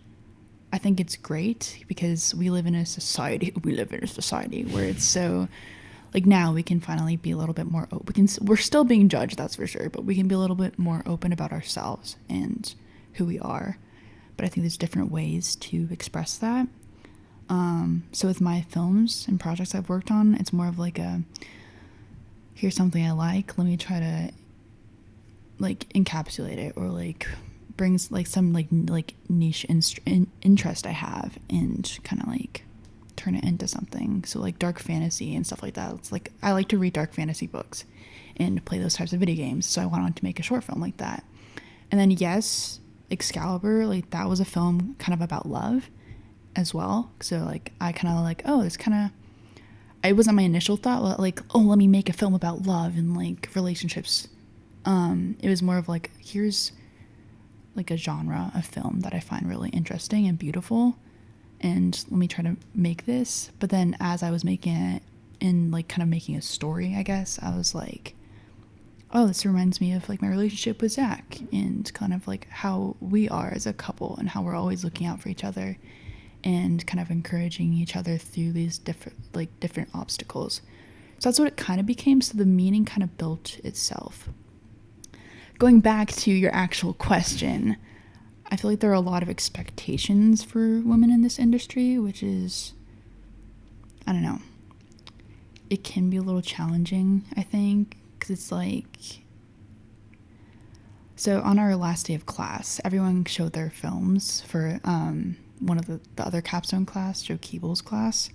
I think it's great because we live in a society where it's so like now we can finally be a little bit more we're still being judged, that's for sure, but we can be a little bit more open about ourselves and who we are. But I think there's different ways to express that. So with my films and projects I've worked on, it's more of like here's something I like, let me try to like encapsulate it or like brings like some like niche interest I have and kind of like turn it into something. So like dark fantasy and stuff like that. It's like I like to read dark fantasy books and play those types of video games, so I wanted to make a short film like that. And then yes, Excalibur, like that was a film kind of about love as well. So like I kind of like, oh, it's kind of, it wasn't my initial thought like, oh, let me make a film about love and like relationships. It was more of like, here's like a genre of film that I find really interesting and beautiful, and let me try to make this. But then as I was making it and like kind of making a story, I guess, I was like, oh, this reminds me of like my relationship with Zach and kind of like how we are as a couple and how we're always looking out for each other and kind of encouraging each other through these different obstacles. So that's what it kind of became. So the meaning kind of built itself. Going back to your actual question, I feel like there are a lot of expectations for women in this industry, which is, I don't know. it can be a little challenging, I think, because it's like, so on our last day of class, everyone showed their films for one of the other capstone class, Joe Keeble's class.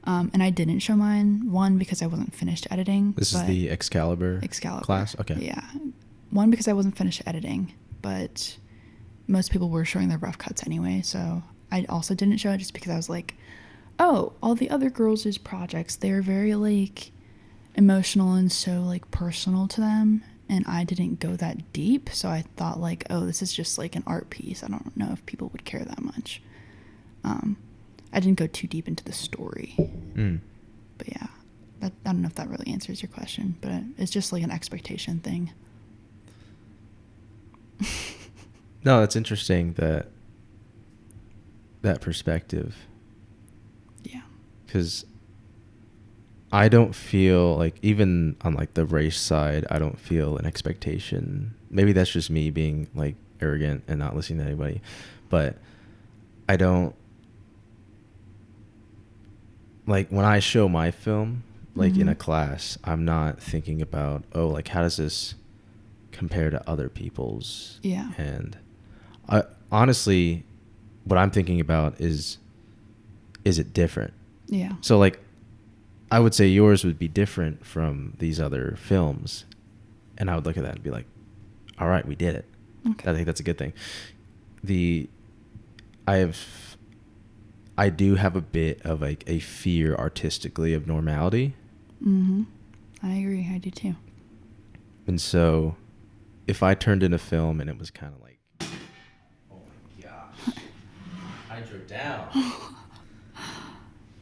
And I didn't show mine. One, because I wasn't finished editing. This is the Excalibur class? Okay. Yeah. One, because I wasn't finished editing, but most people were showing their rough cuts anyway. So I also didn't show it just because I was like, oh, all the other girls' projects, they're very like emotional and so like personal to them. And I didn't go that deep. So I thought like, oh, this is just like an art piece. I don't know if people would care that much. I didn't go too deep into the story. But yeah, I don't know if that really answers your question, but it's just like an expectation thing. No, it's interesting that perspective. Yeah. Because I don't feel like, even on like the race side, I don't feel an expectation. Maybe that's just me being like arrogant and not listening to anybody, but I don't, like when I show my film, like in a class, I'm not thinking about, oh, like how does this compare to other people's? Yeah. And I honestly, what I'm thinking about is it different? Yeah. So like, I would say yours would be different from these other films, and I would look at that and be like, all right, we did it. Okay. I think that's a good thing. I do have a bit of like a fear artistically of normality. I agree. I do too. And so if I turned in a film and it was kind of like, oh my gosh, hydro down.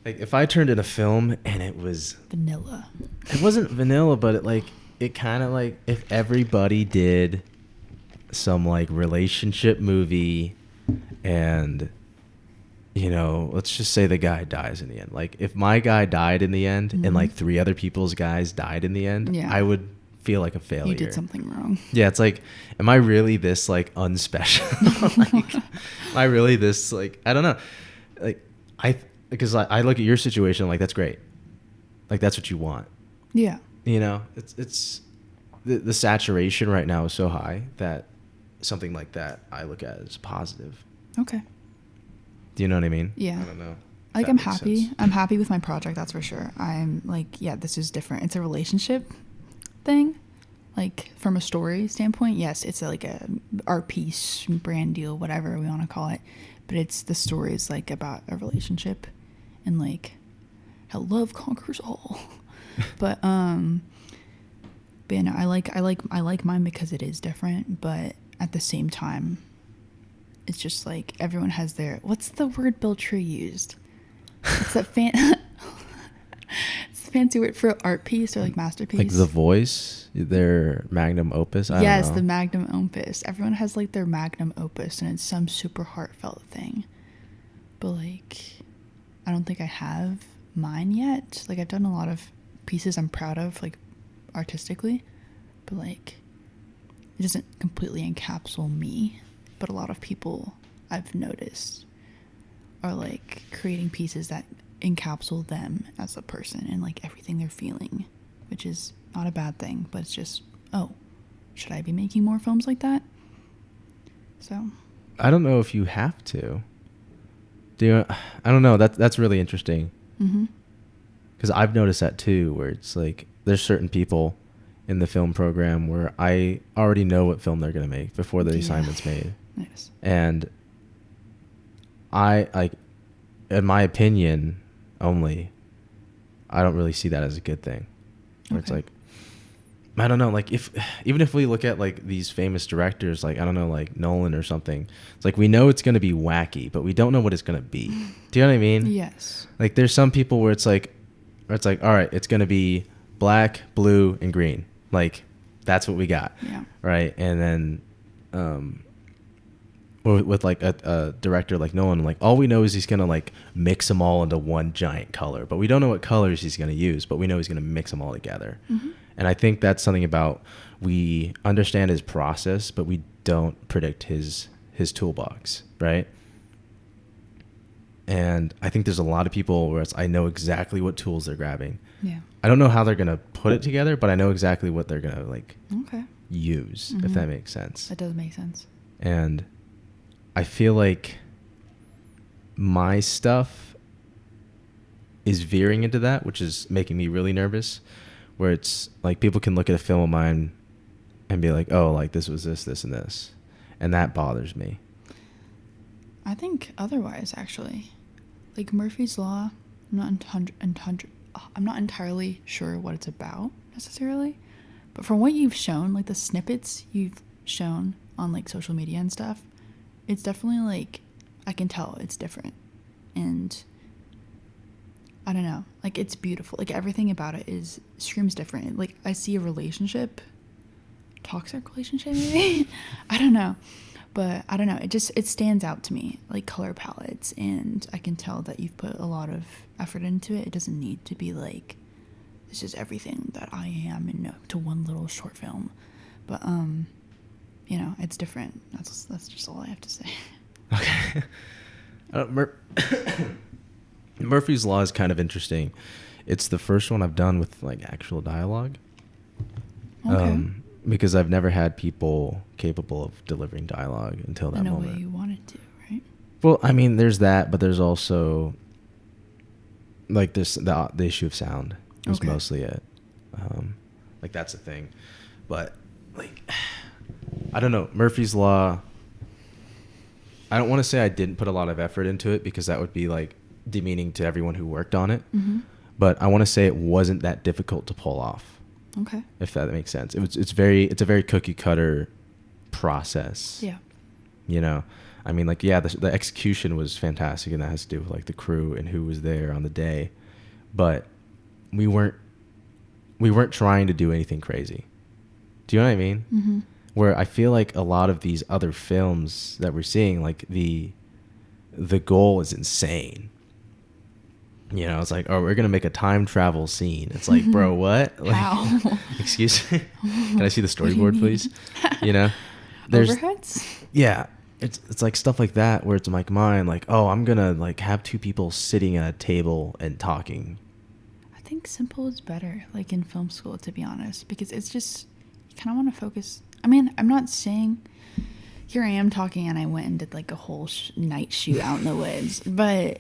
Like if I turned in a film and it was vanilla. It wasn't vanilla, but it kind of like if everybody did some like relationship movie and, you know, let's just say the guy dies in the end. Like if my guy died in the end and like 3 other people's guys died in the end, I would feel like a failure. You did something wrong. Yeah, it's like, am I really this like unspecial? Like, am I really this like, I don't know. Like because I look at your situation like that's great. Like that's what you want. Yeah. You know, it's the saturation right now is so high that something like that I look at as positive. Okay. Do you know what I mean? Yeah. I don't know. Like I'm happy. Sense. I'm happy with my project, that's for sure. I'm like, yeah, this is different. It's a relationship thing. Like from a story standpoint, yes, it's like a art piece, brand deal, whatever we want to call it. But the story is like about a relationship and like how love conquers all. But you know, I like mine because it is different, but at the same time, it's just like everyone has their, what's the word Bill Tree used? It's that it's a fancy word for art piece or like masterpiece. Like The Voice, their magnum opus. Yes, don't know. The magnum opus. Everyone has like their magnum opus, and it's some super heartfelt thing. But like, I don't think I have mine yet. Like I've done a lot of pieces I'm proud of, like artistically, but like it doesn't completely encapsulate me. But a lot of people I've noticed are like creating pieces that encapsulate them as a person and like everything they're feeling, which is not a bad thing, but it's just, oh, should I be making more films like that? So I don't know if you have to. I don't know. That's really interesting. Because I've noticed that too, where it's like there's certain people in the film program where I already know what film they're going to make before the assignment's made. Nice. And I, like, in my opinion only, I don't really see that as a good thing. Where it's like, I don't know, like even if we look at like these famous directors, like I don't know, like Nolan or something, it's like we know it's going to be wacky, but we don't know what it's going to be. Do you know what I mean? Yes. Like there's some people where it's like, all right, it's going to be black, blue, and green. Like that's what we got. Yeah. Right. And then, with like a director like Nolan, like all we know is he's going to like mix them all into one giant color, but we don't know what colors he's going to use, but we know he's going to mix them all together. And I think that's something about, we understand his process, but we don't predict his toolbox, right? And I think there's a lot of people where I know exactly what tools they're grabbing. Yeah. I don't know how they're going to put it together, but I know exactly what they're going to like Okay. use, if Mm-hmm. that makes sense. That does make sense. And I feel like my stuff is veering into that, which is making me really nervous, where it's like people can look at a film of mine and be like, oh, like this was this, this, and this. And that bothers me. I think otherwise, actually. Like Murphy's Law, I'm not entirely sure what it's about necessarily, but from what you've shown, like the snippets you've shown on like social media and stuff, it's definitely like I can tell it's different, and I don't know, like it's beautiful. Like everything about it is screams different. Like I see a relationship, toxic relationship maybe. I don't know. But I don't know, it stands out to me, like color palettes, and I can tell that you've put a lot of effort into it. It doesn't need to be like, this is everything that I am to one little short film. But, you know, it's different. That's just all I have to say. Okay. Murphy's Law is kind of interesting. It's the first one I've done with like actual dialogue. Okay. Because I've never had people capable of delivering dialogue until that In a moment. way you wanted to, right? Well, I mean, there's that, but there's also like this the issue of sound was Okay. mostly it. Like that's the thing, but like I don't know, Murphy's Law. I don't want to say I didn't put a lot of effort into it because that would be like demeaning to everyone who worked on it. Mm-hmm. But I want to say it wasn't that difficult to pull off. Okay. If that makes sense. It's a very cookie cutter process. Yeah. You know, I mean, like, yeah, the execution was fantastic, and that has to do with like the crew and who was there on the day, but we weren't trying to do anything crazy. Do you know what I mean? Mm-hmm. Where I feel like a lot of these other films that we're seeing, like the goal is insane. You know, it's like, oh, we're gonna make a time travel scene. It's like, bro, what? Like, How? excuse me. Can I see the What do you storyboard, mean? please? You know, there's Overheads? yeah, it's like stuff like that where it's like mine, like, oh, I'm gonna like have two people sitting at a table and talking. I think simple is better, like in film school, to be honest, because it's just, you kind of want to focus. I mean, I'm not saying, here I am talking and I went and did like a whole night shoot out in the woods, but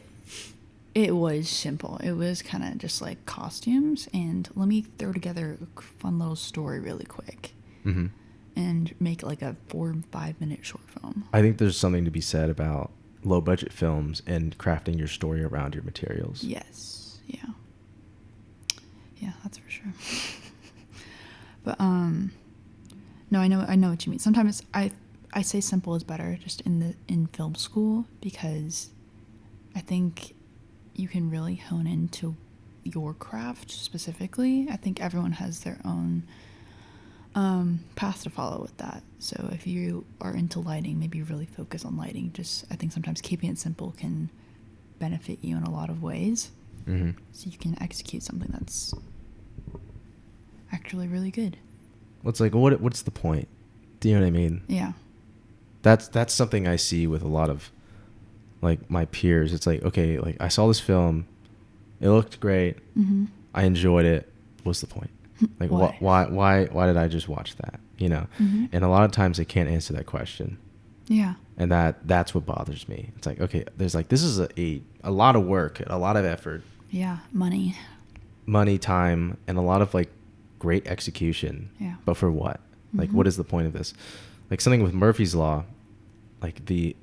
it was simple. It was kind of just like costumes and let me throw together a fun little story really quick Mm-hmm. and make like a 4 or 5 minute short film. I think there's something to be said about low budget films and crafting your story around your materials. Yes. Yeah. Yeah, that's for sure. But no, I know what you mean. Sometimes I say simple is better just in film school because I think you can really hone into your craft specifically. I think everyone has their own path to follow with that. So if you are into lighting, maybe really focus on lighting. Just I think sometimes keeping it simple can benefit you in a lot of ways. Mm-hmm. So you can execute something that's actually really good. Well, it's like, what's the point? Do you know what I mean? Yeah. That's something I see with a lot of like my peers. It's like, okay, like I saw this film, it looked great, Mm-hmm. I enjoyed it. What's the point? Like, why did I just watch that? You know? Mm-hmm. And a lot of times they can't answer that question, Yeah. and that's what bothers me. It's like, okay, there's like this is a lot of work, a lot of effort, Yeah. Money. time, and a lot of like great execution. Yeah. But for what? Like, Mhm. what is the point of this? Like something with Murphy's Law, like the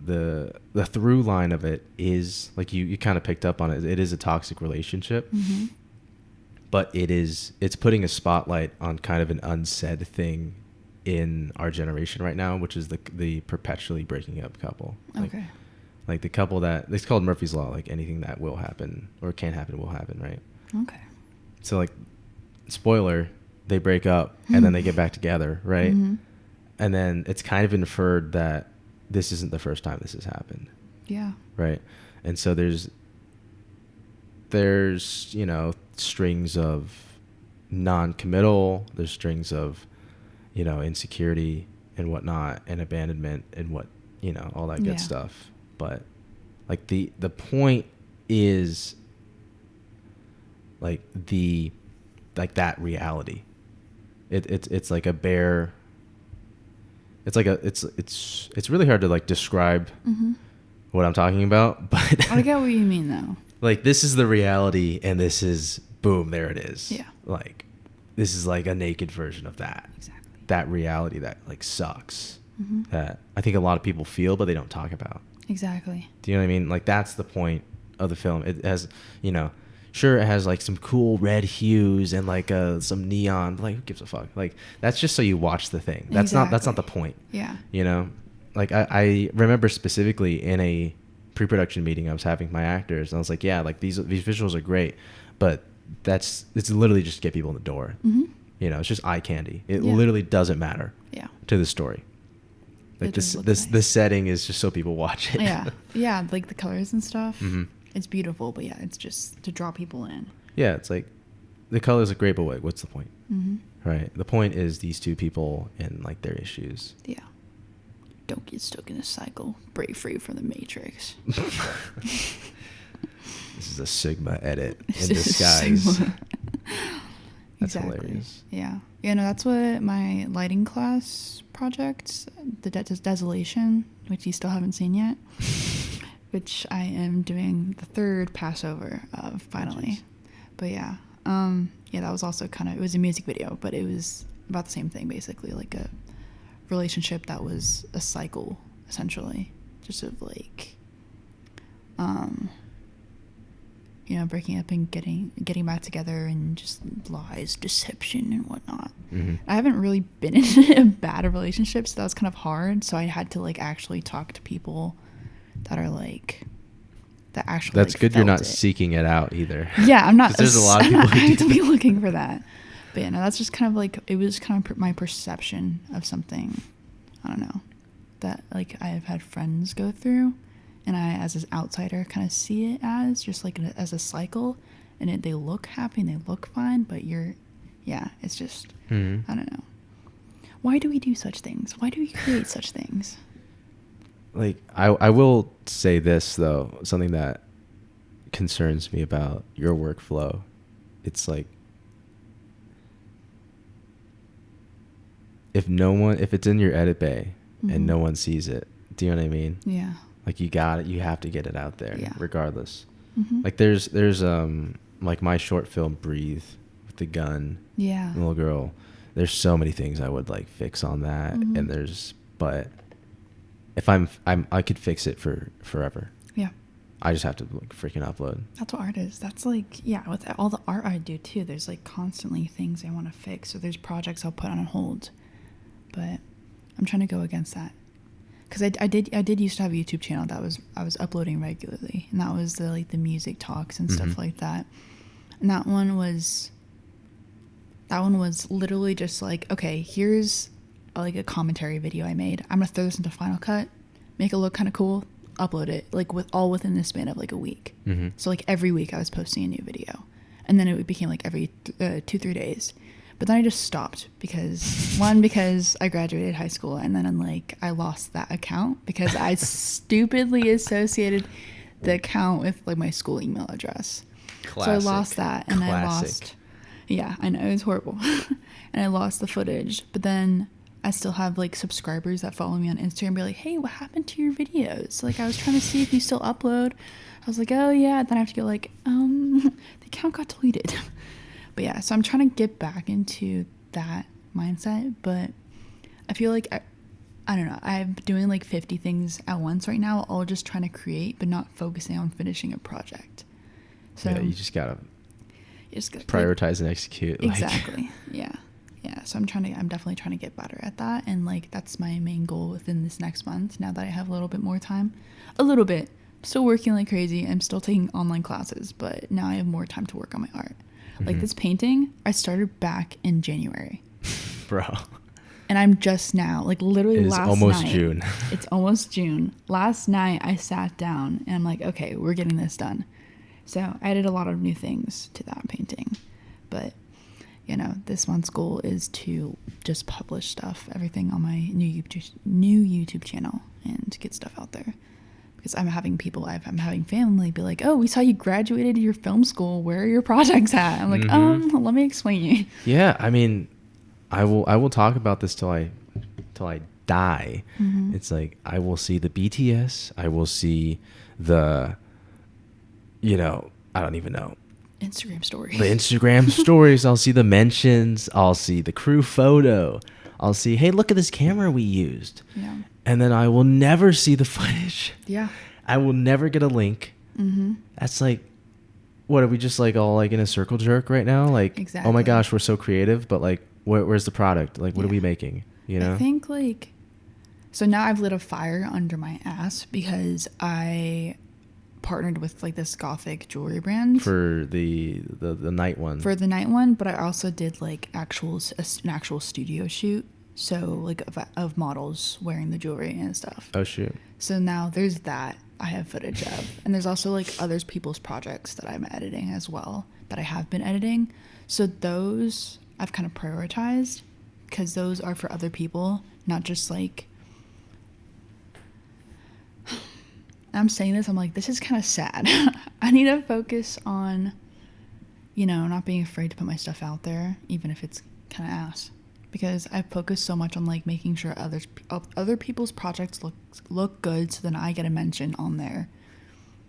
through line of it is like you kind of picked up on it. It is a toxic relationship, Mm-hmm. but it's putting a spotlight on kind of an unsaid thing in our generation right now, which is the perpetually breaking up couple. Okay. Like the couple that it's called Murphy's Law. Like anything that will happen or can happen will happen, right? Okay. So like, spoiler, they break up and then they get back together, right? Mm-hmm. And then it's kind of inferred that this isn't the first time this has happened, Yeah. right? And so there's you know, strings of non-committal, there's strings of, you know, insecurity and whatnot, and abandonment and what, you know, all that good Yeah. stuff. But like the point is like that reality. It's like a bare. It's like it's really hard to like describe what I'm talking about, but I get what you mean though. like this is the reality, and this is boom, there it is. Yeah. Like this is like a naked version of that. Exactly. That reality that like sucks. That I think a lot of people feel, but they don't talk about. Exactly. Do you know what I mean? Like that's the point of the film. It has, you know, sure it has like some cool red hues and like some neon. Like who gives a fuck? Like that's just so you watch the thing. That's not the point. Yeah. You know, like I remember specifically in a pre-production meeting I was having with my actors, and I was like, yeah, like these visuals are great, but it's literally just to get people in the door. You know, it's just eye candy. It literally doesn't matter. Yeah. To the story. Like this setting is just so people watch it. Yeah. Yeah, like the colors and stuff. It's beautiful, but yeah, it's just to draw people in. Yeah, it's like the colors are great, but what's the point? Right. The point is these two people and like their issues. Yeah. Don't get stuck in a cycle. Break free from the matrix. This is a Sigma edit in disguise. That's hilarious. Yeah. Yeah, no, that's what my lighting class project, the Desolation, which you still haven't seen yet, which I am doing the third Passover of finally. But yeah. Yeah, that was also it was a music video, but it was about the same thing, basically, like a relationship that was a cycle, essentially. Just of like, you know, breaking up and getting back together, and just lies, deception, and whatnot. I haven't really been in a bad relationship, so that was kind of hard. So I had to like actually talk to people that are like that actually. That's like, good. You're not it. seeking it out either. Yeah, I'm not. There's a lot of people I who have to do be looking for that. But yeah, no, that's just kind of like it was kind of my perception of something. I don't know that like I have had friends go through. And I, as an outsider, kind of see it as just like as a cycle, and they look happy and they look fine, but it's just, I don't know. Why do we do such things? Why do we create such things? Like, I will say this, though, something that concerns me about your workflow. It's like, if it's in your edit bay and no one sees it, do you know what I mean? Yeah. Like you have to get it out there regardless. Like there's like my short film Breathe with the gun, the little girl. There's so many things I would like fix on that, and but if I could fix it for forever. Yeah. I just have to like freaking upload. That's what art is. That's like, with all the art I do too, there's like constantly things I want to fix, or there's projects I'll put on hold, but I'm trying to go against that. Because I did used to have a YouTube channel that I was uploading regularly, and that was the music talks and stuff like that. And that one was literally just like, okay, here's like a commentary video I made. I'm gonna throw this into Final Cut, make it look kind of cool, upload it like within the span of like a week. So like every week I was posting a new video, and then it became like every 2-3 days. But then I just stopped because I graduated high school, and then I lost that account because I stupidly associated the account with like my school email address. Classic. So I lost that, and Classic. I lost. Yeah, I know, it was horrible. And I lost the footage, but then I still have like subscribers that follow me on Instagram and be like, hey, what happened to your videos? Like, I was trying to see if you still upload. I was like, oh yeah. Then I have to go like, the account got deleted. But yeah, so I'm trying to get back into that mindset, but I feel like, I don't know, I'm doing like 50 things at once right now, all just trying to create, but not focusing on finishing a project. So yeah, you just gotta prioritize and execute. Exactly. Yeah. So I'm definitely trying to get better at that, and like that's my main goal within this next month. Now that I have a little bit more time, still working like crazy. I'm still taking online classes, but now I have more time to work on my art. Like this painting, I started back in January. Bro. And I'm just now, like literally last night. It's almost June. It's almost June. Last night I sat down and I'm like, okay, we're getting this done. So I added a lot of new things to that painting. But, this month's goal is to just publish everything on my new YouTube channel, and get stuff out there. because I'm having people, I'm having family be like, oh, we saw you graduated your film school. Where are your projects at? I'm like, let me explain you. Yeah, I mean, I will talk about this till I die. It's like I will see the BTS, I will see the, I don't even know, Instagram stories. the Instagram stories. I'll see the mentions. I'll see the crew photo. I'll see, hey, look at this camera we used. Yeah. And then I will never see the footage. Yeah. I will never get a link. That's like, what are we just like all like in a circle jerk right now? Like, Exactly. oh my gosh, we're so creative, but like, where's the product? Like, what are Yeah. we making? I think like, so now I've lit a fire under my ass because I partnered with like this gothic jewelry brand for the night one. For the night one, but I also did like an actual studio shoot, so like of models wearing the jewelry and stuff. Oh shoot. So now there's that I have footage of, and there's also like other people's projects that I'm editing as well, that I have been editing. So those I've kind of prioritized because those are for other people, not just like, I'm saying this, I'm like, this is kind of sad. I need to focus on, not being afraid to put my stuff out there, even if it's kind of ass. Because I focus so much on like making sure other people's projects look good, so then I get a mention on there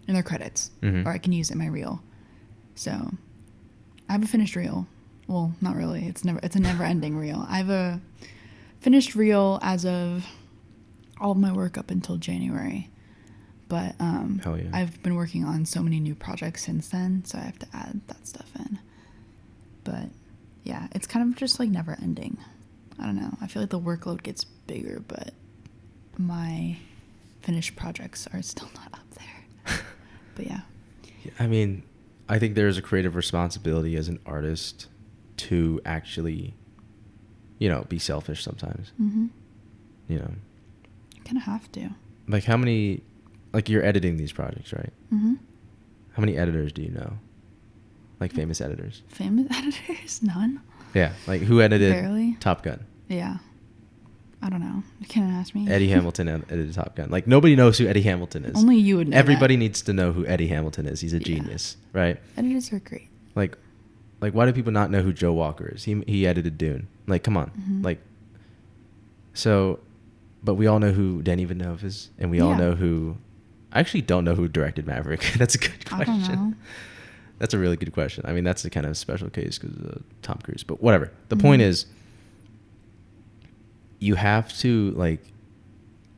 in their credits, or I can use it in my reel. So I have a finished reel. Well, not really. It's a never ending reel. I have a finished reel as of all of my work up until January. But Hell yeah. I've been working on so many new projects since then, so I have to add that stuff in. But yeah, it's kind of just like never ending. I don't know. I feel like the workload gets bigger, but my finished projects are still not up there. But yeah. I mean, I think there's a creative responsibility as an artist to actually, be selfish sometimes. You kind of have to. Like how many, like you're editing these projects, right? How many editors do you know? Like famous editors? Famous editors? None. Yeah. Like who edited Barely. Top Gun? Yeah. I don't know. You can't ask me. Eddie Hamilton edited Top Gun. Like nobody knows who Eddie Hamilton is. Only you would know. Everybody needs to know who Eddie Hamilton is. He's a genius, right? Editors are great. Like why do people not know who Joe Walker is? He edited Dune. Like, come on. Like, so, but we all know who Denis Villeneuve is, and we all know who. I actually don't know who directed Maverick. That's a good question. I don't know. That's a really good question. I mean, that's a kind of special case because Tom Cruise. But whatever. The point is, you have to like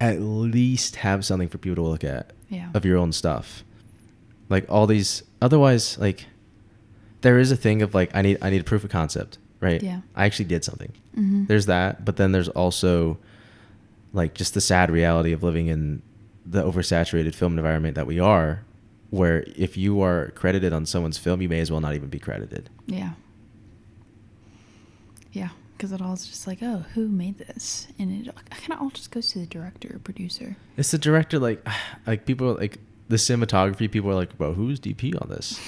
at least have something for people to look at of your own stuff. Like all these. Otherwise, like there is a thing of like I need a proof of concept, right? Yeah. I actually did something. There's that, but then there's also like just the sad reality of living in the oversaturated film environment that we are, where if you are credited on someone's film, you may as well not even be credited. Yeah. Yeah, because it all is just like, oh, who made this? And it kind of all just goes to the director or producer. It's the director, like people like the cinematography. People are like, "Bro, who's DP on this?"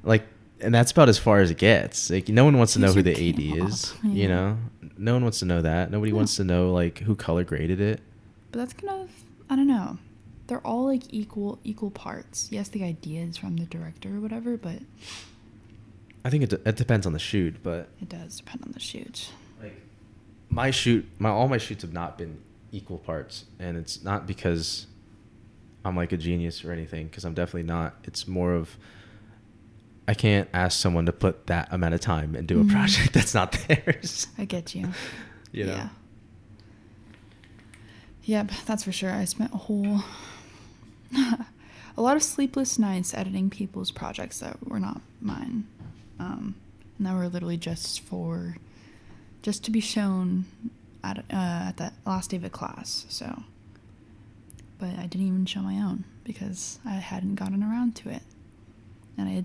Like, and that's about as far as it gets. Like, no one wants to know who the AD is. No one wants to know that. Nobody wants to know like who color graded it. But that's kind of, I don't know. They're all like equal parts. Yes, the idea is from the director or whatever, but I think it depends on the shoot, but it does depend on the shoot. Like all my shoots have not been equal parts, and it's not because I'm like a genius or anything, because I'm definitely not. It's more of I can't ask someone to put that amount of time and do a project that's not theirs. I get you. Yeah. Yep, that's for sure. I spent a lot of sleepless nights editing people's projects that were not mine. And that were literally just to be shown at that last day of a class. So, but I didn't even show my own because I hadn't gotten around to it. And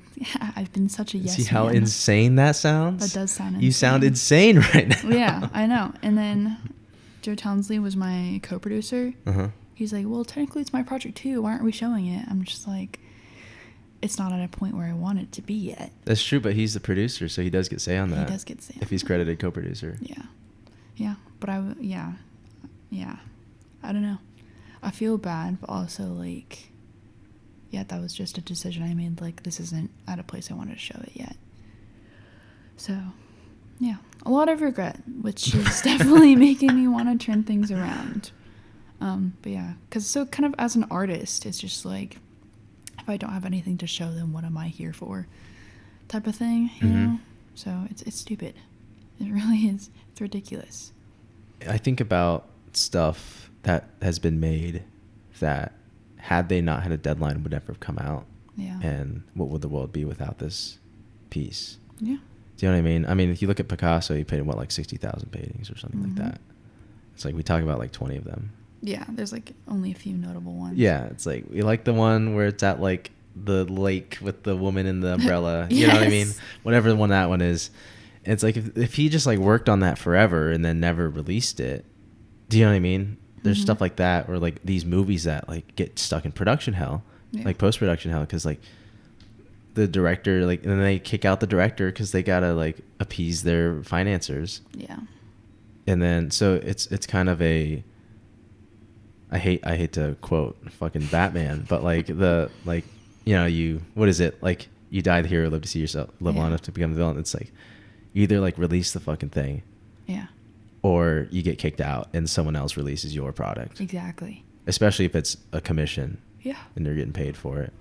I've been such a yes man. See how insane that sounds? That does sound insane. You sound insane right now. Yeah, I know. And then Joe Townsley was my co-producer. He's like, well, technically it's my project too. Why aren't we showing it? I'm just like, it's not at a point where I want it to be yet. That's true, but he's the producer, so he does get say on that. He does get say on if he's credited co-producer. Yeah. But I don't know. I feel bad, but also like, yeah, that was just a decision I made. Like, this isn't at a place I wanted to show it yet. So, yeah, a lot of regret, which is definitely making me want to turn things around. But yeah, because so kind of as an artist, it's just like, if I don't have anything to show them, what am I here for? Type of thing, you know? So it's stupid. It really is. It's ridiculous. I think about stuff that has been made that, had they not had a deadline, would never have come out. Yeah. And what would the world be without this piece? Yeah. Do you know what I mean? I mean, if you look at Picasso, he painted, what, like 60,000 paintings or something like that. It's like we talk about like 20 of them. Yeah, there's like only a few notable ones. Yeah, it's like we like the one where it's at like the lake with the woman in the umbrella. You know what I mean? Whatever the one that one is. It's like if he just like worked on that forever and then never released it. Do you know what I mean? There's stuff like that, or like these movies that like get stuck in production hell, like post-production hell, because like the director, like, and then they kick out the director because they gotta like appease their financiers. Yeah. And then so it's kind of a, I hate to quote fucking Batman, but like the, like, you know, you, what is it, like, you die the hero, live to see yourself, live long enough to become the villain. It's like you either like release the fucking thing, or you get kicked out and someone else releases your product. Exactly. Especially if it's a commission. Yeah. And they're getting paid for it.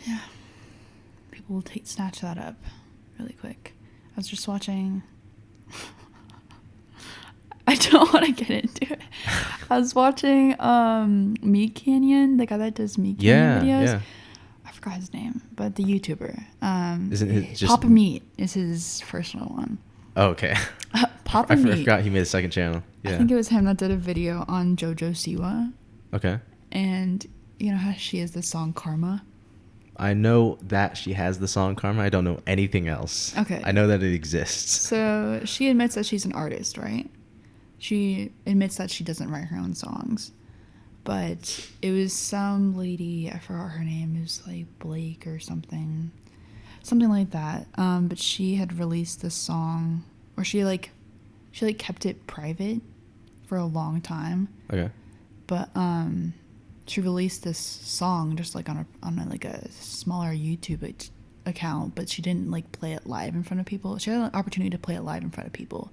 Yeah. People will snatch that up really quick. I was just watching. I don't want to get into it. I was watching Meat Canyon, the guy that does Meat Canyon videos. Yeah. I forgot his name, but the YouTuber. Isn't it just Papa Meat is his personal one. Oh, okay. Papa Meat. I forgot he made a second channel. Yeah. I think it was him that did a video on JoJo Siwa. Okay. And you know how she has the song Karma? I know that she has the song Karma. I don't know anything else. Okay. I know that it exists. So she admits that she's an artist, right? She admits that she doesn't write her own songs. But it was some lady, I forgot her name, it was like Blake or something. Something like that. But she had released this song, or she kept it private for a long time. Okay. But she released this song just like on a smaller YouTube account, but she didn't like play it live in front of people. She had an opportunity to play it live in front of people,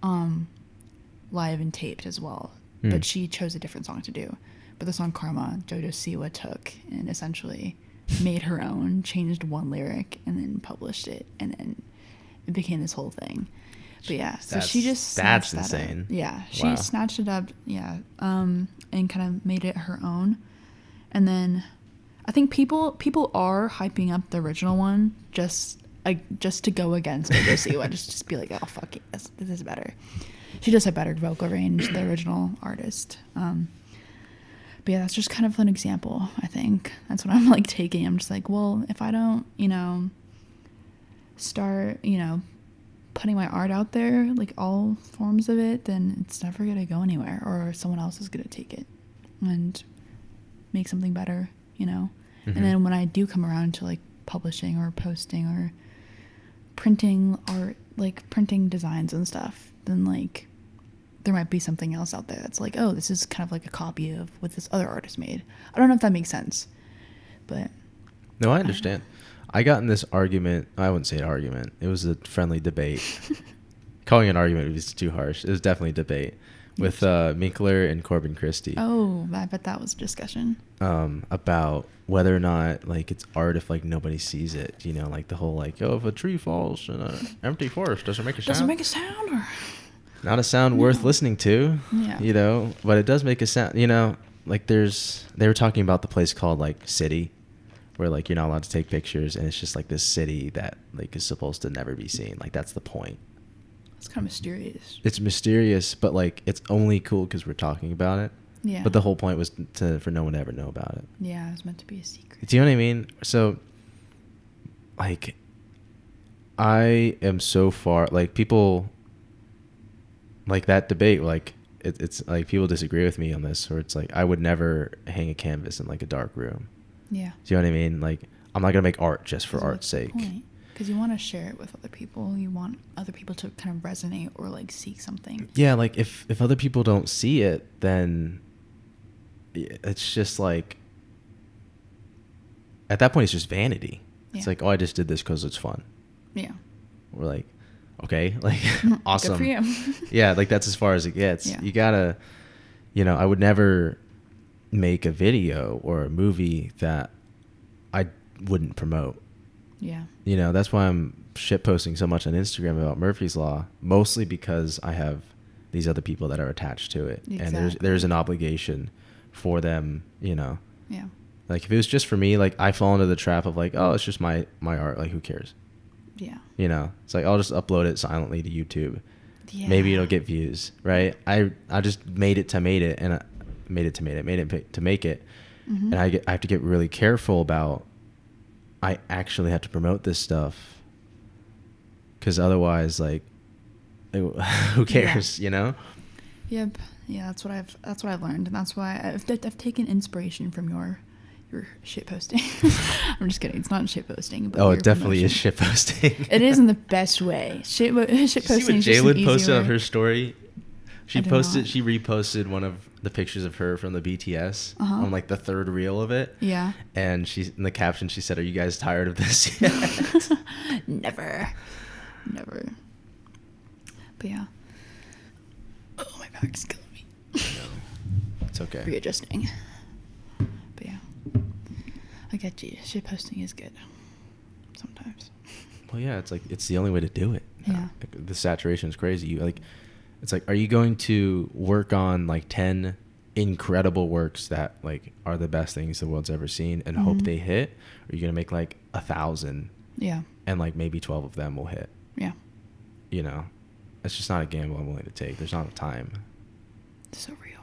live and taped as well. But she chose a different song to do. But the song Karma, JoJo Siwa took and essentially made her own, changed one lyric, and then published it, and then it became this whole thing. But yeah, so she just snatched that's insane. Up. Yeah, she snatched it up. Yeah, and kind of made it her own. And then I think people are hyping up the original one just to go against JoJo Siwa. just be like, oh fuck it, this is better. She does have better vocal range, the original artist. But yeah, that's just kind of an example. I think that's what I'm like taking. I'm just like, well, if I don't, start, putting my art out there, like all forms of it, then it's never gonna go anywhere, or someone else is gonna take it and make something better, And then when I do come around to like publishing or posting or printing art, like printing designs and stuff, then like there might be something else out there that's like, oh, this is kind of like a copy of what this other artist made. I don't know if that makes sense, but no, I understand. I got in this argument. I wouldn't say an argument. It was a friendly debate. Calling it an argument was too harsh. It was definitely a debate with Minkler and Corbin Christie. Oh, I bet that was a discussion. About whether or not like it's art if like nobody sees it. Like the whole like, oh, if a tree falls in an empty forest, does it make a sound? Does it make a sound? Or not a sound worth listening to. Yeah. But it does make a sound. Like they were talking about the place called like City, where like you're not allowed to take pictures, and it's just like this city that like is supposed to never be seen. Like that's the point. It's kind of mysterious. It's mysterious, but like it's only cool because we're talking about it. Yeah. But the whole point was for no one to ever know about it. Yeah, it was meant to be a secret. Do you know what I mean? So, like, I am so far like people. Like that debate, like it's like people disagree with me on this, or it's like I would never hang a canvas in like a dark room. Yeah. Do you know what I mean? Like I'm not gonna make art just for art's sake. Because you want to share it with other people. You want other people to kind of resonate or like seek something. Yeah, like if other people don't see it, then it's just like, at that point, it's just vanity. It's Yeah. like, oh, I just did this because it's fun. Yeah. We're like, okay, like, awesome. Good for you. Yeah, like that's as far as it gets. Yeah. You gotta, I would never make a video or a movie that I wouldn't promote. Yeah. That's why I'm shit posting so much on Instagram about Murphy's Law, mostly because I have these other people that are attached to it, and Exactly. there's an obligation for them. Yeah. Like if it was just for me, like I fall into the trap of like, oh, it's just my art. Like who cares? Yeah. It's like I'll just upload it silently to YouTube. Yeah. Maybe it'll get views, right? I just made it to make it, and made it to make it, Mm-hmm. and I have to get really careful about. I actually have to promote this stuff, because otherwise, like, who cares? Yep. Yeah, that's what I've learned, and that's why I've taken inspiration from your shit posting. I'm just kidding. It's not shit posting. But Oh, your it definitely promotion. is shit posting. It is in the best way. Shit posting. You see what Is just an Jalen posted easier on her way. story? I did not. She reposted one of the pictures of her from the BTS Uh-huh. on like the third reel of it. Yeah. And in the caption she said, "Are you guys tired of this yet?" Never. But yeah. Oh, my back's killing me. It's okay. Readjusting. But yeah. I get you. Shit posting is good. Sometimes. Well, yeah, it's like it's the only way to do it. Yeah. Like, the saturation is crazy. It's like, are you going to work on like 10 incredible works that like are the best things the world's ever seen and hope Mhm. they hit? Or are you gonna make like 1,000 Yeah. and like maybe 12 of them will hit? Yeah. It's just not a gamble I'm willing to take. There's not enough time. So real.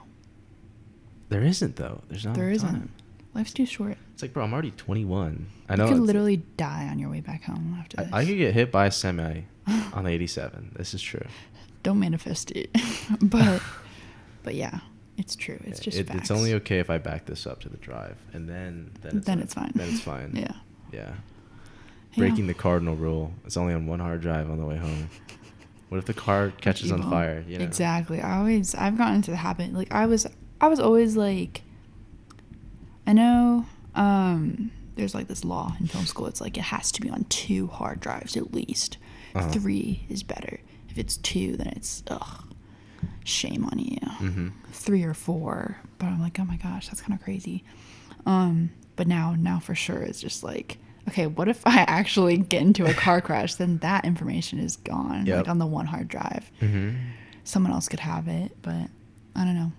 There isn't though. There's not There enough isn't. time. Life's too short. It's like, bro, I'm already 21. I know You could it's- literally die on your way back home after this. I could get hit by a semi on 87. This is true. Don't manifest it. but yeah, it's true. It's just facts. It's only okay if I back this up to the drive, and then It's fine. Then it's fine. Yeah. Yeah. Yeah. Breaking the cardinal rule. It's only on one hard drive on the way home. What if the car catches on Evil. fire? Exactly. I've gotten into the habit. Like I was always like, I know, there's like this law in film school. It's like it has to be on 2 hard drives at least. Uh-huh. 3 is better. If it's 2, then it's shame on you. Mm-hmm. 3 or 4. But I'm like, oh my gosh, that's kind of crazy. But now for sure it's just like, okay, what if I actually get into a car crash? Then that information is gone, Yep. like on the 1 hard drive. Mm-hmm. Someone else could have it, but I don't know.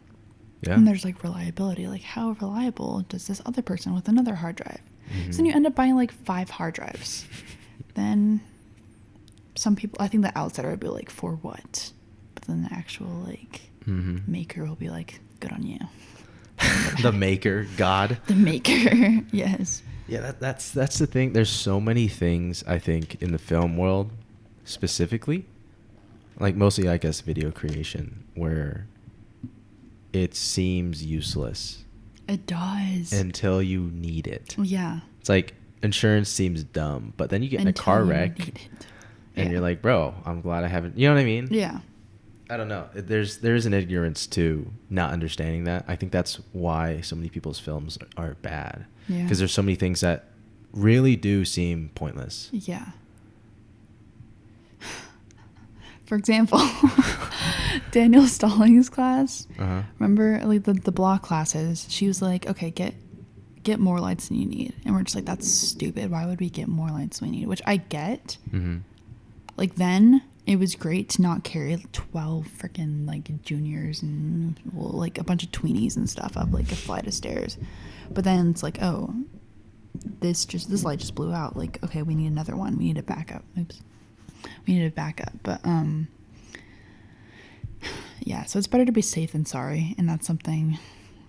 Yeah. And there's like reliability. Like, how reliable does this other person with another hard drive? Mhm. So then you end up buying like 5 hard drives. Then some people, I think the outsider would be like, for what? But then the actual like Mhm. maker will be like, good on you. The maker, God. The maker, yes. Yeah, that's the thing. There's so many things I think in the film world, specifically, like mostly I guess video creation, where it seems useless It does. until you need it. Yeah. It's like insurance seems dumb, but then you get in a Until car you wreck need it. and Yeah. you're like, bro, I'm glad I haven't. You know what I mean? Yeah. I don't know. There's an ignorance to not understanding that. I think that's why so many people's films are bad. Yeah. Because there's so many things that really do seem pointless. Yeah. For example, Daniel Stallings' class. Uh-huh. Remember, like the block classes. She was like, "Okay, get more lights than you need," and we're just like, "That's stupid. Why would we get more lights than we need?" Which I get. Mm-hmm. Like then, it was great to not carry 12 freaking like juniors and like a bunch of tweenies and stuff up like a flight of stairs. But then it's like, oh, this light just blew out. Like, okay, we need another one. We need a backup. Oops. We need a backup. But yeah, so it's better to be safe than sorry, and that's something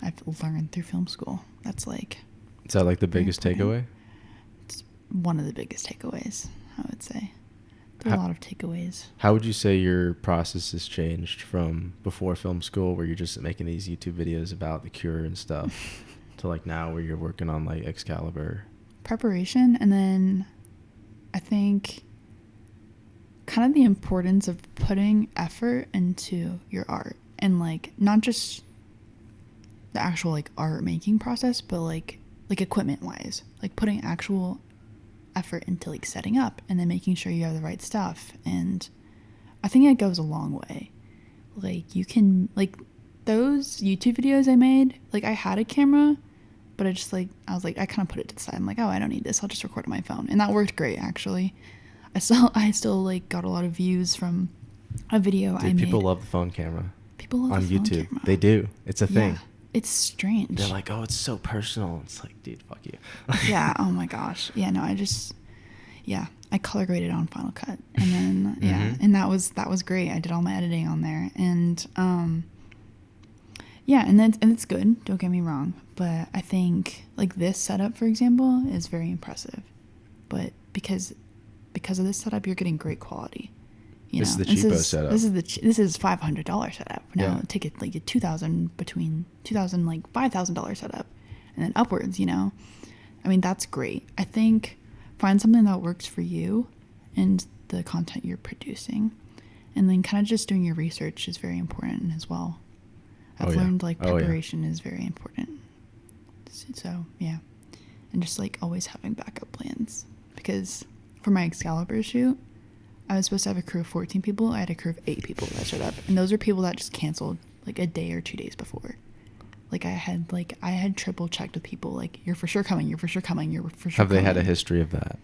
I've learned through film school. That's like, Is that like the very biggest important. takeaway? It's one of the biggest takeaways, I would say. There are a lot of takeaways. How would you say your process has changed from before film school, where you're just making these YouTube videos about the cure and stuff, to like now where you're working on like Excalibur? Preparation, and then I think kind of the importance of putting effort into your art, and like not just the actual like art making process, but like equipment wise, like putting actual effort into like setting up and then making sure you have the right stuff. And I think it goes a long way. Like you can, like those YouTube videos I made, like I had a camera, but I just like, I was like, I kind of put it to the side. I'm like, oh, I don't need this. I'll just record on my phone. And that worked great actually. I still like got a lot of views from a video I made. People love the phone camera. People love on the phone YouTube. camera. They do. It's a thing. Yeah, it's strange. They're like, oh, it's so personal. It's like, dude, fuck you. Yeah. Oh my gosh. Yeah. No, I color graded on Final Cut, and then and that was great. I did all my editing on there, and and it's good. Don't get me wrong, but I think like this setup, for example, is very impressive. But because of this setup, you're getting great quality. This is the cheapo setup. This is $500 setup. Now take it like a between $2,000 like $5,000 setup, and then upwards. I mean that's great. I think find something that works for you and the content you're producing, and then kind of just doing your research is very important as well. I've learned like preparation is very important. So yeah, and just like always having backup plans, because for my Excalibur shoot, I was supposed to have a crew of 14 people. I had a crew of 8 people that showed up, and those are people that just canceled like a day or 2 days before. Like I had triple checked with people, like, you're for sure coming, you're for sure coming, you're for sure Have they coming. had a history of that?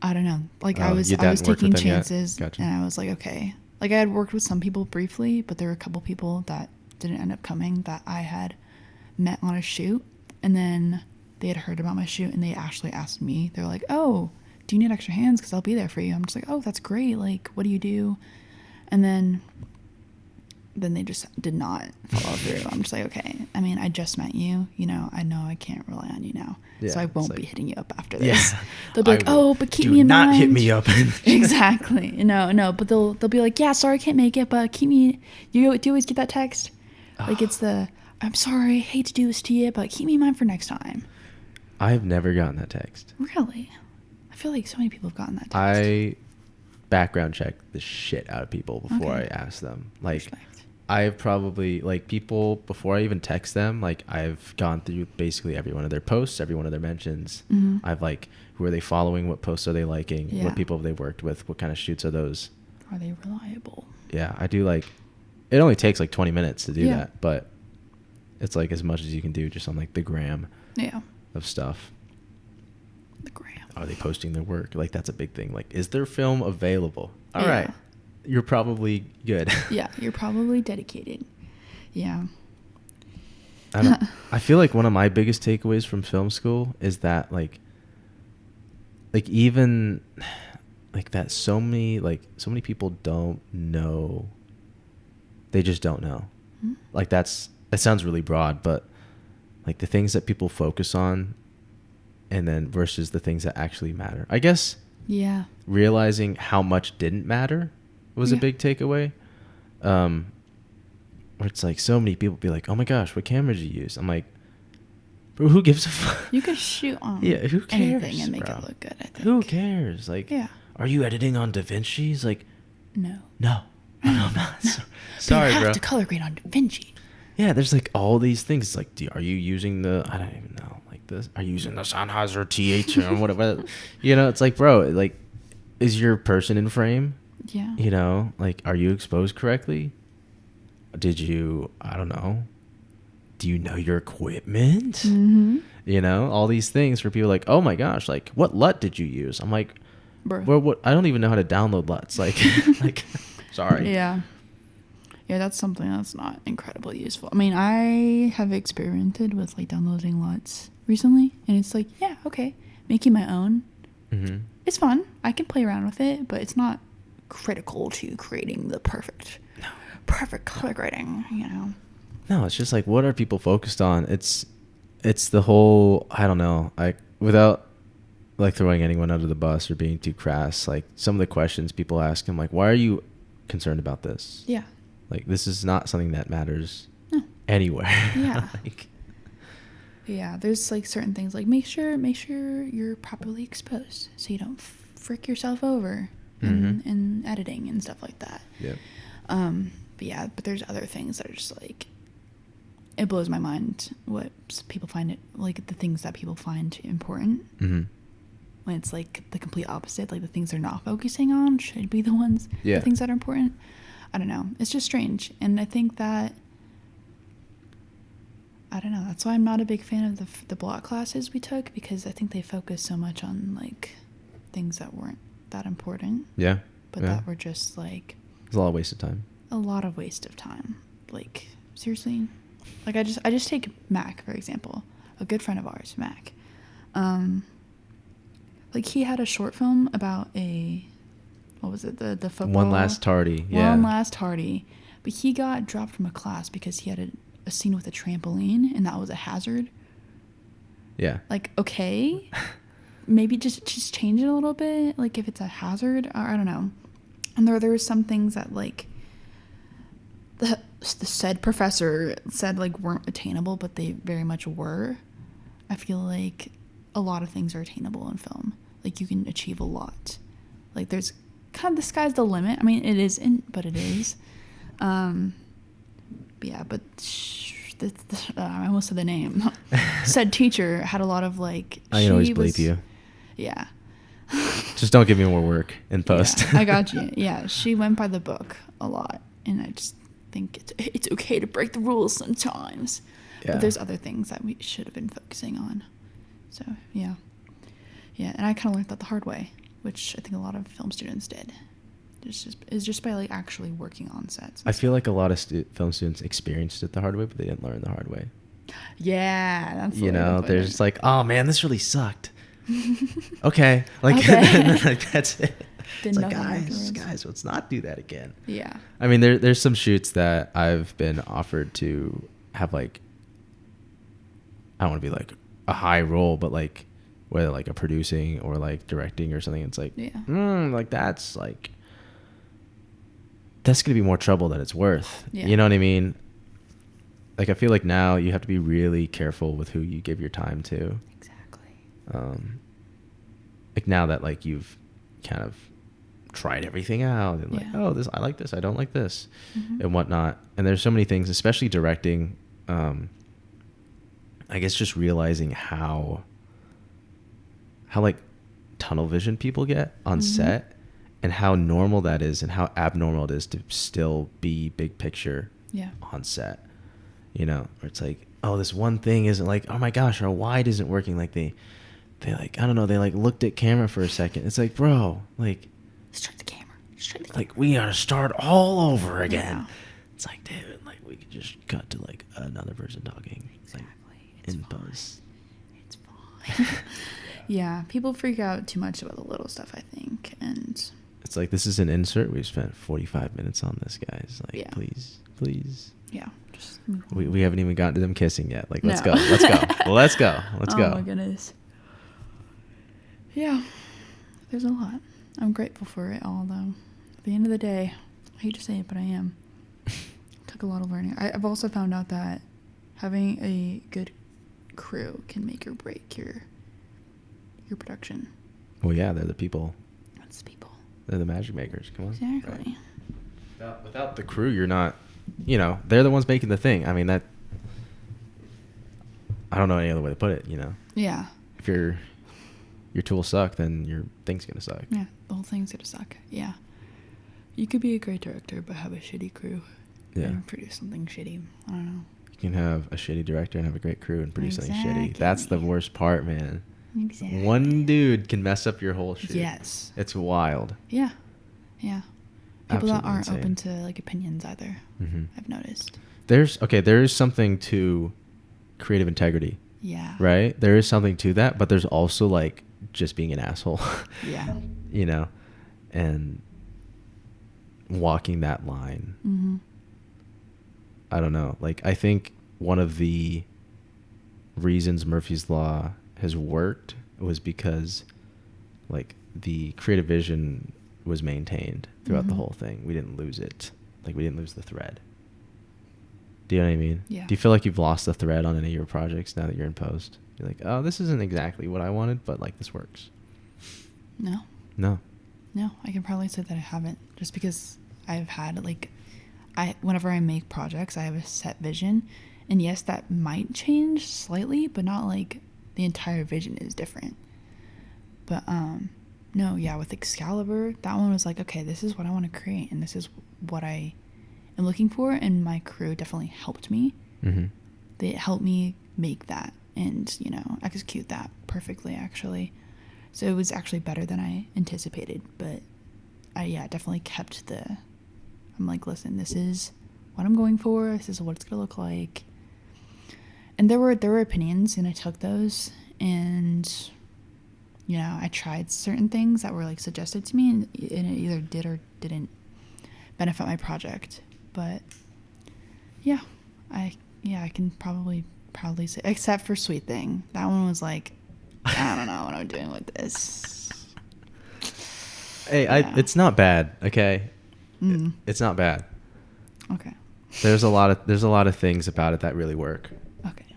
I don't know. Like I was taking chances, and I was like, okay. Like I had worked with some people briefly, but there were a couple people that didn't end up coming that I had met on a shoot, and then they had heard about my shoot, and they actually asked me. They're like, oh, do you need extra hands? Because I'll be there for you. I'm just like, oh, that's great. Like, what do you do? And then they just did not follow through. I'm just like, okay. I mean, I just met you. I know I can't rely on you now. Yeah, so I won't be hitting you up after this. Yeah, they'll be like, oh, but keep me in mind. Do not hit me up. Exactly. No, but they'll be like, yeah, sorry I can't make it, but keep me. Do you always get that text? Like it's I'm sorry, I hate to do this to you, but keep me in mind for next time. I've never gotten that text. Really? I feel like so many people have gotten that text. I background check the shit out of people before I ask them. Like, I've probably, like, people, before I even text them, like, I've gone through basically every one of their posts, every one of their mentions. Mm-hmm. I've, like, who are they following? What posts are they liking? Yeah. What people have they worked with? What kind of shoots are those? Are they reliable? Yeah, I do, like, it only takes, like, 20 minutes to do that, but it's, like, as much as you can do just on, like, the gram of stuff. The gram. Are they posting their work? Like, that's a big thing. Like, is their film available? All right. You're probably good. Yeah, you're probably dedicated. Yeah. I feel like one of my biggest takeaways from film school is that, like even, like, that so many people don't know. They just don't know. Mm-hmm. Like, that sounds really broad, but, like, the things that people focus on and then versus the things that actually matter. I guess realizing how much didn't matter was a big takeaway. Where it's like so many people be like, oh my gosh, what camera did you use? I'm like, bro, who gives a fuck? You could shoot on who cares, anything and make it look good, I think. Who cares? Like, are you editing on DaVinci? He's like, no, I'm not. Sorry, bro. You have bro. to color grade on DaVinci. Yeah, there's like all these things. It's like, are you using the, I don't even know, like this, are you using the Sennheiser TH or whatever? It's like, bro, like, is your person in frame? Yeah. Like, are you exposed correctly? Did you, I don't know, do you know your equipment? Mm-hmm. All these things for people like, oh my gosh, like, what LUT did you use? I'm like, bro, what? I don't even know how to download LUTs. Like, like, sorry. Yeah. Yeah, that's something that's not incredibly useful. I mean, I have experimented with, like, downloading LUTs recently, and it's like, yeah, okay, making my own. Mm-hmm. It's fun. I can play around with it, but it's not critical to creating the perfect color grading, No, it's just like, what are people focused on? It's the whole, I don't know, without, like, throwing anyone under the bus or being too crass, like, some of the questions people ask him, like, why are you concerned about this? Yeah. Like, this is not something that matters anywhere. Yeah. Like, yeah, there's, like, certain things, like, make sure you're properly exposed so you don't frick yourself over in editing and stuff like that. Yeah. But there's other things that are just, like, it blows my mind what people find it, like the things that people find important. Mm-hmm. When it's like the complete opposite, like the things they're not focusing on should be the ones, Yeah. the things that are important. I don't know. It's just strange. And I think that, I don't know, that's why I'm not a big fan of the block classes we took, because I think they focus so much on like things that weren't that important. Yeah. But yeah. that were just like It's a lot of waste of time. a lot of waste of time. Like, seriously. Like, I just take Mac, for example. A good friend of ours, Mac. Like, he had a short film about what was it, the football? One Last Tardy. Yeah. One Last Tardy. But he got dropped from a class because he had a scene with a trampoline, and that was a hazard. Yeah. Like, okay. Maybe just change it a little bit. Like, if it's a hazard, or I don't know. And there were some things that, like, the said professor said, like, weren't attainable, but they very much were. I feel like a lot of things are attainable in film. Like, you can achieve a lot. Like, there's kind of, the sky's the limit. I mean, it isn't, but it is. Yeah, but I almost said the name. Said teacher had a lot of, like, I can always bleep you. Yeah. Just don't give me more work in post. Yeah, I got you. Yeah, she went by the book a lot, and I just think it's okay to break the rules sometimes. Yeah. But there's other things that we should have been focusing on. So, yeah. Yeah, and I kind of learned that the hard way, which I think a lot of film students did. It's just by, like, actually working on sets. I feel like a lot of film students experienced it the hard way, but they didn't learn the hard way. Yeah, that's you know, they're just like, oh man, this really sucked. Okay, like, Okay. like that's it. Did It's like, nothing guys, afterwards. let's not do that again. Yeah. I mean, there's some shoots that I've been offered to have, like, I don't want to be like a high role, but like whether like a producing or like directing or something, it's like, Yeah. like that's gonna be more trouble than it's worth. Yeah. You know what I mean? Like, I feel like now you have to be really careful with who you give your time to. Exactly. Like, now that, like, you've kind of tried everything out and, like, Yeah. oh, this, I like this, I don't like this, Mhm. and whatnot. And there's so many things, especially directing. I guess just realizing how like tunnel vision people get on Mhm. set, and how normal that is, and how abnormal it is to still be big picture Yeah. on set. You know, where it's like, oh, this one thing isn't, like, oh my gosh, our wide isn't working. Like, they like, I don't know, they like looked at camera for a second. It's like, bro, like, Straight the camera. Straight the camera. like, we gotta start all over again. Yeah. It's like, dude, like, we could just cut to like another person talking. Exactly. Like, It's in fine. post. It's fine. Yeah, people freak out too much about the little stuff, I think, and It's like, this is an insert. We've spent 45 minutes on this, guys. Like, Yeah. please. yeah, just move on. We haven't even gotten to them kissing yet. Like, let's No. go. Let's go. Let's go. Oh my goodness. Yeah, there's a lot. I'm grateful for it all, though. At the end of the day, I hate to say it, but I am. Took a lot of learning. I've also found out that having a good crew can make or break your production. Well, yeah, they're the people. That's people. They're the magic makers. Come on. Exactly. Right. Without the crew, you're not, you know, they're the ones making the thing. I mean, that, I don't know any other way to put it, you know. Yeah. If your tools suck, then your thing's going to suck. Yeah, the whole thing's gonna suck. Yeah. You could be a great director, but have a shitty crew. Yeah. And produce something shitty. I don't know. You can have a shitty director and have a great crew and produce something shitty. Exactly. That's the worst part, man. Exactly. One dude can mess up your whole shit. Yes. It's wild. Yeah. Yeah. People that Absolutely aren't insane. open to, like, opinions either. Mm-hmm. I've noticed. There is something to creative integrity, Yeah. right? There is something to that, but there's also, like, just being an asshole. Yeah. You know, and walking that line. Mm-hmm. I don't know. Like, I think one of the reasons Murphy's Law has worked was because, like, the creative vision was maintained throughout the Mhm. whole thing. We didn't lose it. Like, we didn't lose the thread. Do you know what I mean? Yeah. Do you feel like you've lost the thread on any of your projects now that you're in post? You're like, oh, this isn't exactly what I wanted, but, like, this works. No. No. No, I can probably say that I haven't, just because I've had, like, whenever I make projects, I have a set vision, And yes, that might change slightly, but not like the entire vision is different. But no, yeah, with Excalibur, that one was like, okay, this is what I want to create, and this is what I am looking for, and my crew definitely helped me. Mm-hmm. They helped me make that and, execute that perfectly, actually. So it was actually better than I anticipated, but I definitely kept I'm like, listen, this is what I'm going for, this is what it's gonna look like. And there were opinions, and I took those, and I tried certain things that were like suggested to me, and it either did or didn't benefit my project. But yeah, I can probably proudly say, except for Sweet Thing, that one was like, I don't know what I'm doing with this. Hey, Yeah. it's not bad, okay? It's not bad. Okay. There's a lot of things about it that really work. Okay.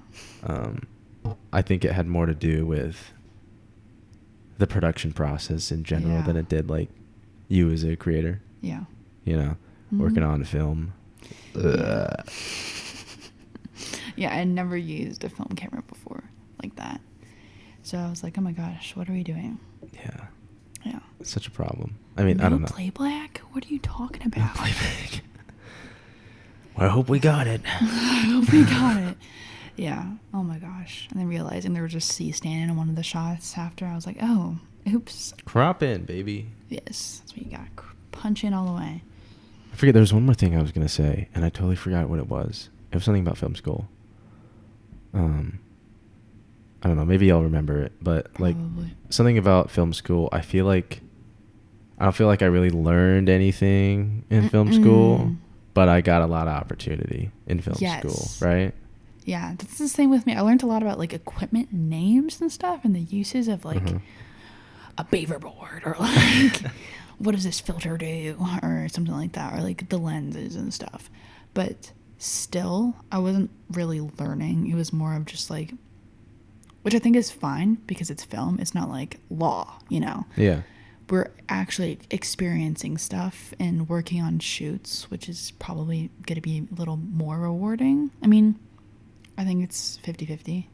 I think it had more to do with the production process in general than it did like you as a creator. Yeah. Working on film. Yeah. Yeah, I never used a film camera before like that. So I was like, oh my gosh, what are we doing? Yeah. Yeah. It's such a problem. I mean, No I don't know. play black? What are you talking about? No playback. Well, I hope we got it. I hope we got it. Yeah. Oh my gosh. And then realizing there was just C standing in one of the shots after, I was like, oh, oops. Crop in, baby. Yes. That's what you got. Punch in all the way. I forget, there was one more thing I was going to say, and I totally forgot what it was. It was something about film school. I don't know, maybe I'll remember it, but Probably. like something about film school, I don't feel like I really learned anything in film school, but I got a lot of opportunity in film school, right? Yeah, that's the same with me. I learned a lot about like equipment names and stuff, and the uses of like a beaver board, or like what does this filter do, or something like that, or like the lenses and stuff. But still, I wasn't really learning. It was more of just like, which I think is fine because it's film. It's not like law, Yeah. We're actually experiencing stuff and working on shoots, which is probably going to be a little more rewarding. I mean, I think it's 50-50,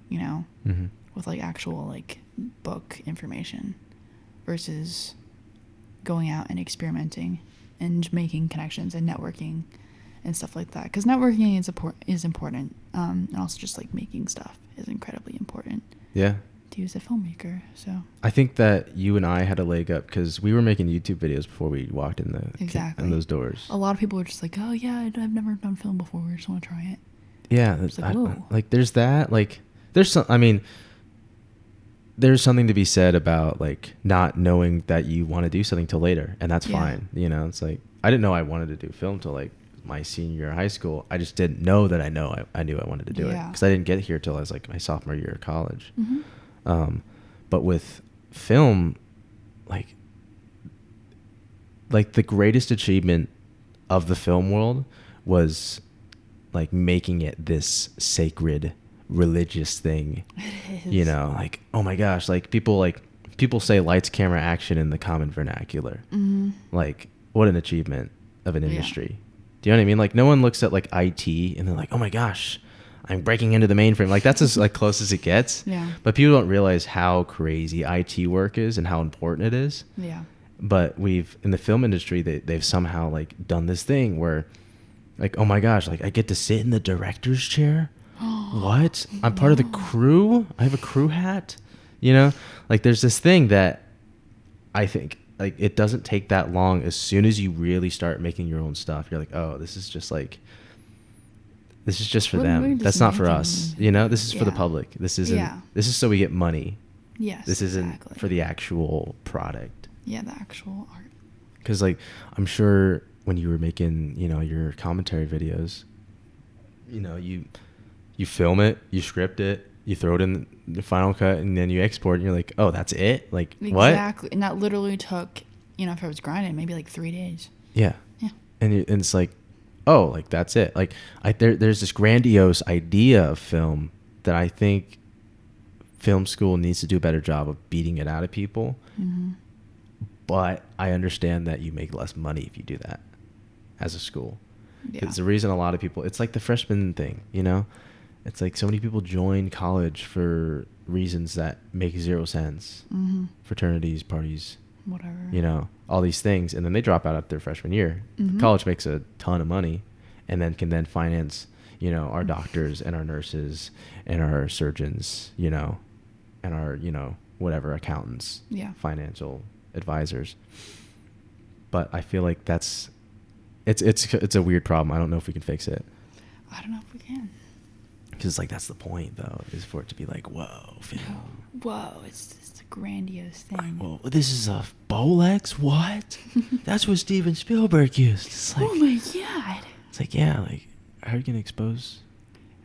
with like actual like book information versus going out and experimenting and making connections and networking and stuff like that. Because networking is important, and also just like making stuff is incredibly important. Yeah. To use a filmmaker, so I think that you and I had a leg up because we were making YouTube videos before we walked in in those doors. A lot of people were just like, "Oh yeah, I've never done film before. I just want to try it." Yeah, like there's that. Like there's some. I mean, there's something to be said about like not knowing that you want to do something till later, and that's fine. It's like I didn't know I wanted to do film till like my senior year of high school. I just didn't know that I knew I wanted to do it because I didn't get here till I was like my sophomore year of college. Mm-hmm. But with film, like the greatest achievement of the film world was like making it this sacred religious thing. It is. Like, oh my gosh, like people say lights, camera, action in the common vernacular. Mm-hmm. Like, what an achievement of an industry. Do you know what I mean? Like, no one looks at like IT and they're like, oh my gosh, I'm breaking into the mainframe. Like, that's as like close as it gets. Yeah. But people don't realize how crazy IT work is and how important it is. Yeah. But in the film industry, they've somehow like done this thing where like, oh my gosh, like I get to sit in the director's chair. What? I'm part of the crew. I have a crew hat. Like there's this thing that I think like it doesn't take that long. As soon as you really start making your own stuff, you're like, oh, this is just for them. That's not for us. This is for the public. This isn't. This is so we get money. Yes. This isn't for the actual product. Yeah, the actual art. Because like I'm sure when you were making your commentary videos, you film it, you script it, you throw it in the Final Cut, and then you export it, and you're like, oh, that's it? Like, what? Exactly. And that literally took, if I was grinding, maybe like 3 days. Yeah. Yeah. And it's like, oh, like, that's it. Like, there's this grandiose idea of film that I think film school needs to do a better job of beating it out of people. Mm-hmm. But I understand that you make less money if you do that as a school. Yeah. It's the reason a lot of people, it's like the freshman thing, It's like so many people join college for reasons that make zero sense. Mm-hmm. Fraternities, parties, Whatever. you know, all these things, and then they drop out after their freshman year. Mm-hmm. College makes a ton of money, and then can then finance, you know, our doctors and our nurses and our surgeons, you know, and our, you know, whatever, accountants, Yeah. financial advisors. But I feel like it's a weird problem. I don't know if we can fix it. I don't know if we can. Because like that's the point though, is for it to be like, whoa, film. Whoa, it's a grandiose thing. Whoa, this is a Bolex? What? That's what Steven Spielberg used. It's like, oh my god. it's like, yeah, like, how are you gonna expose?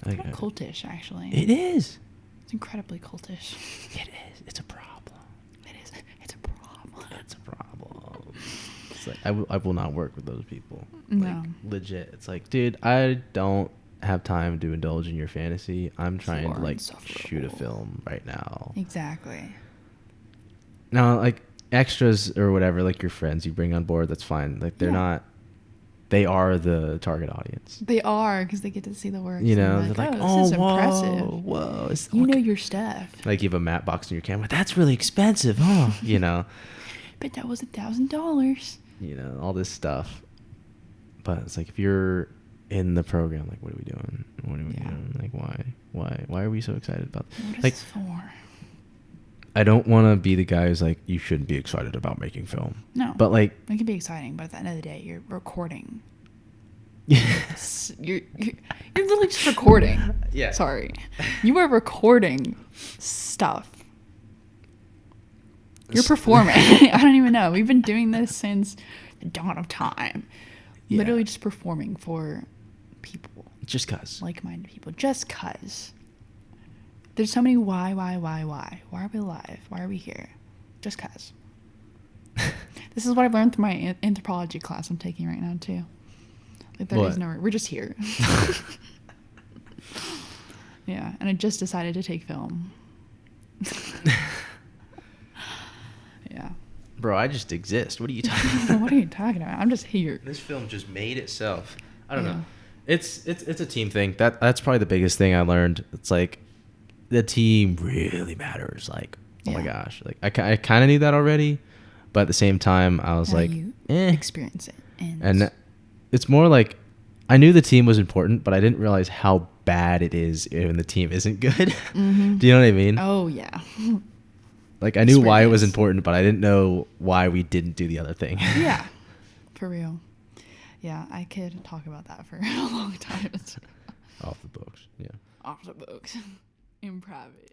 It's Like, kind of cultish, actually. it is. It's incredibly cultish. It is. It's a problem. It is. It's a problem. It's a problem. It's like I will not work with those people. No. Like, legit. It's like, dude, I don't have time to indulge in your fantasy. I'm trying to like shoot a film right now. Exactly. Now, like extras or whatever, like your friends you bring on board, that's fine. Like they're not. They are the target audience. They are, because they get to see the work. You know, they're like, this oh, is whoa, impressive. whoa. You know your stuff. Like you have a matte box in your camera. That's really expensive, huh? You know. But that was $1,000. You know, all this stuff. But it's like if you're in the program, like, what are we doing? What are we doing? Like, why are we so excited about this? What is Like, this for? I don't want to be the guy who's like, you shouldn't be excited about making film. No. But like, It can be exciting, but at the end of the day, you're recording. You're literally just recording. Yeah. Sorry. You are recording stuff. You're performing. I don't even know. We've been doing this since the dawn of time. Yeah. Literally just performing for people. Just cause. Like-minded people. Just cause. There's so many why. Why are we alive? Why are we here? Just cause. This is what I've learned through my anthropology class I'm taking right now, too. Like, there is no... We're just here. Yeah, and I just decided to take film. Yeah. Bro, I just exist. What are you talking about? What are you talking about? I'm just here. This film just made itself. I don't know. It's a team thing. That's probably the biggest thing I learned. It's like the team really matters. Like, oh my gosh. Like I kind of knew that already, but at the same time I was Now like, you eh. experience it. And it's more like I knew the team was important, but I didn't realize how bad it is when the team isn't good. Mm-hmm. Do you know what I mean? Oh yeah. Like I knew why it was important, but I didn't know why we didn't do the other thing. Yeah. For real. Yeah, I could talk about that for a long time. Off the books. Yeah. Off the books. In private.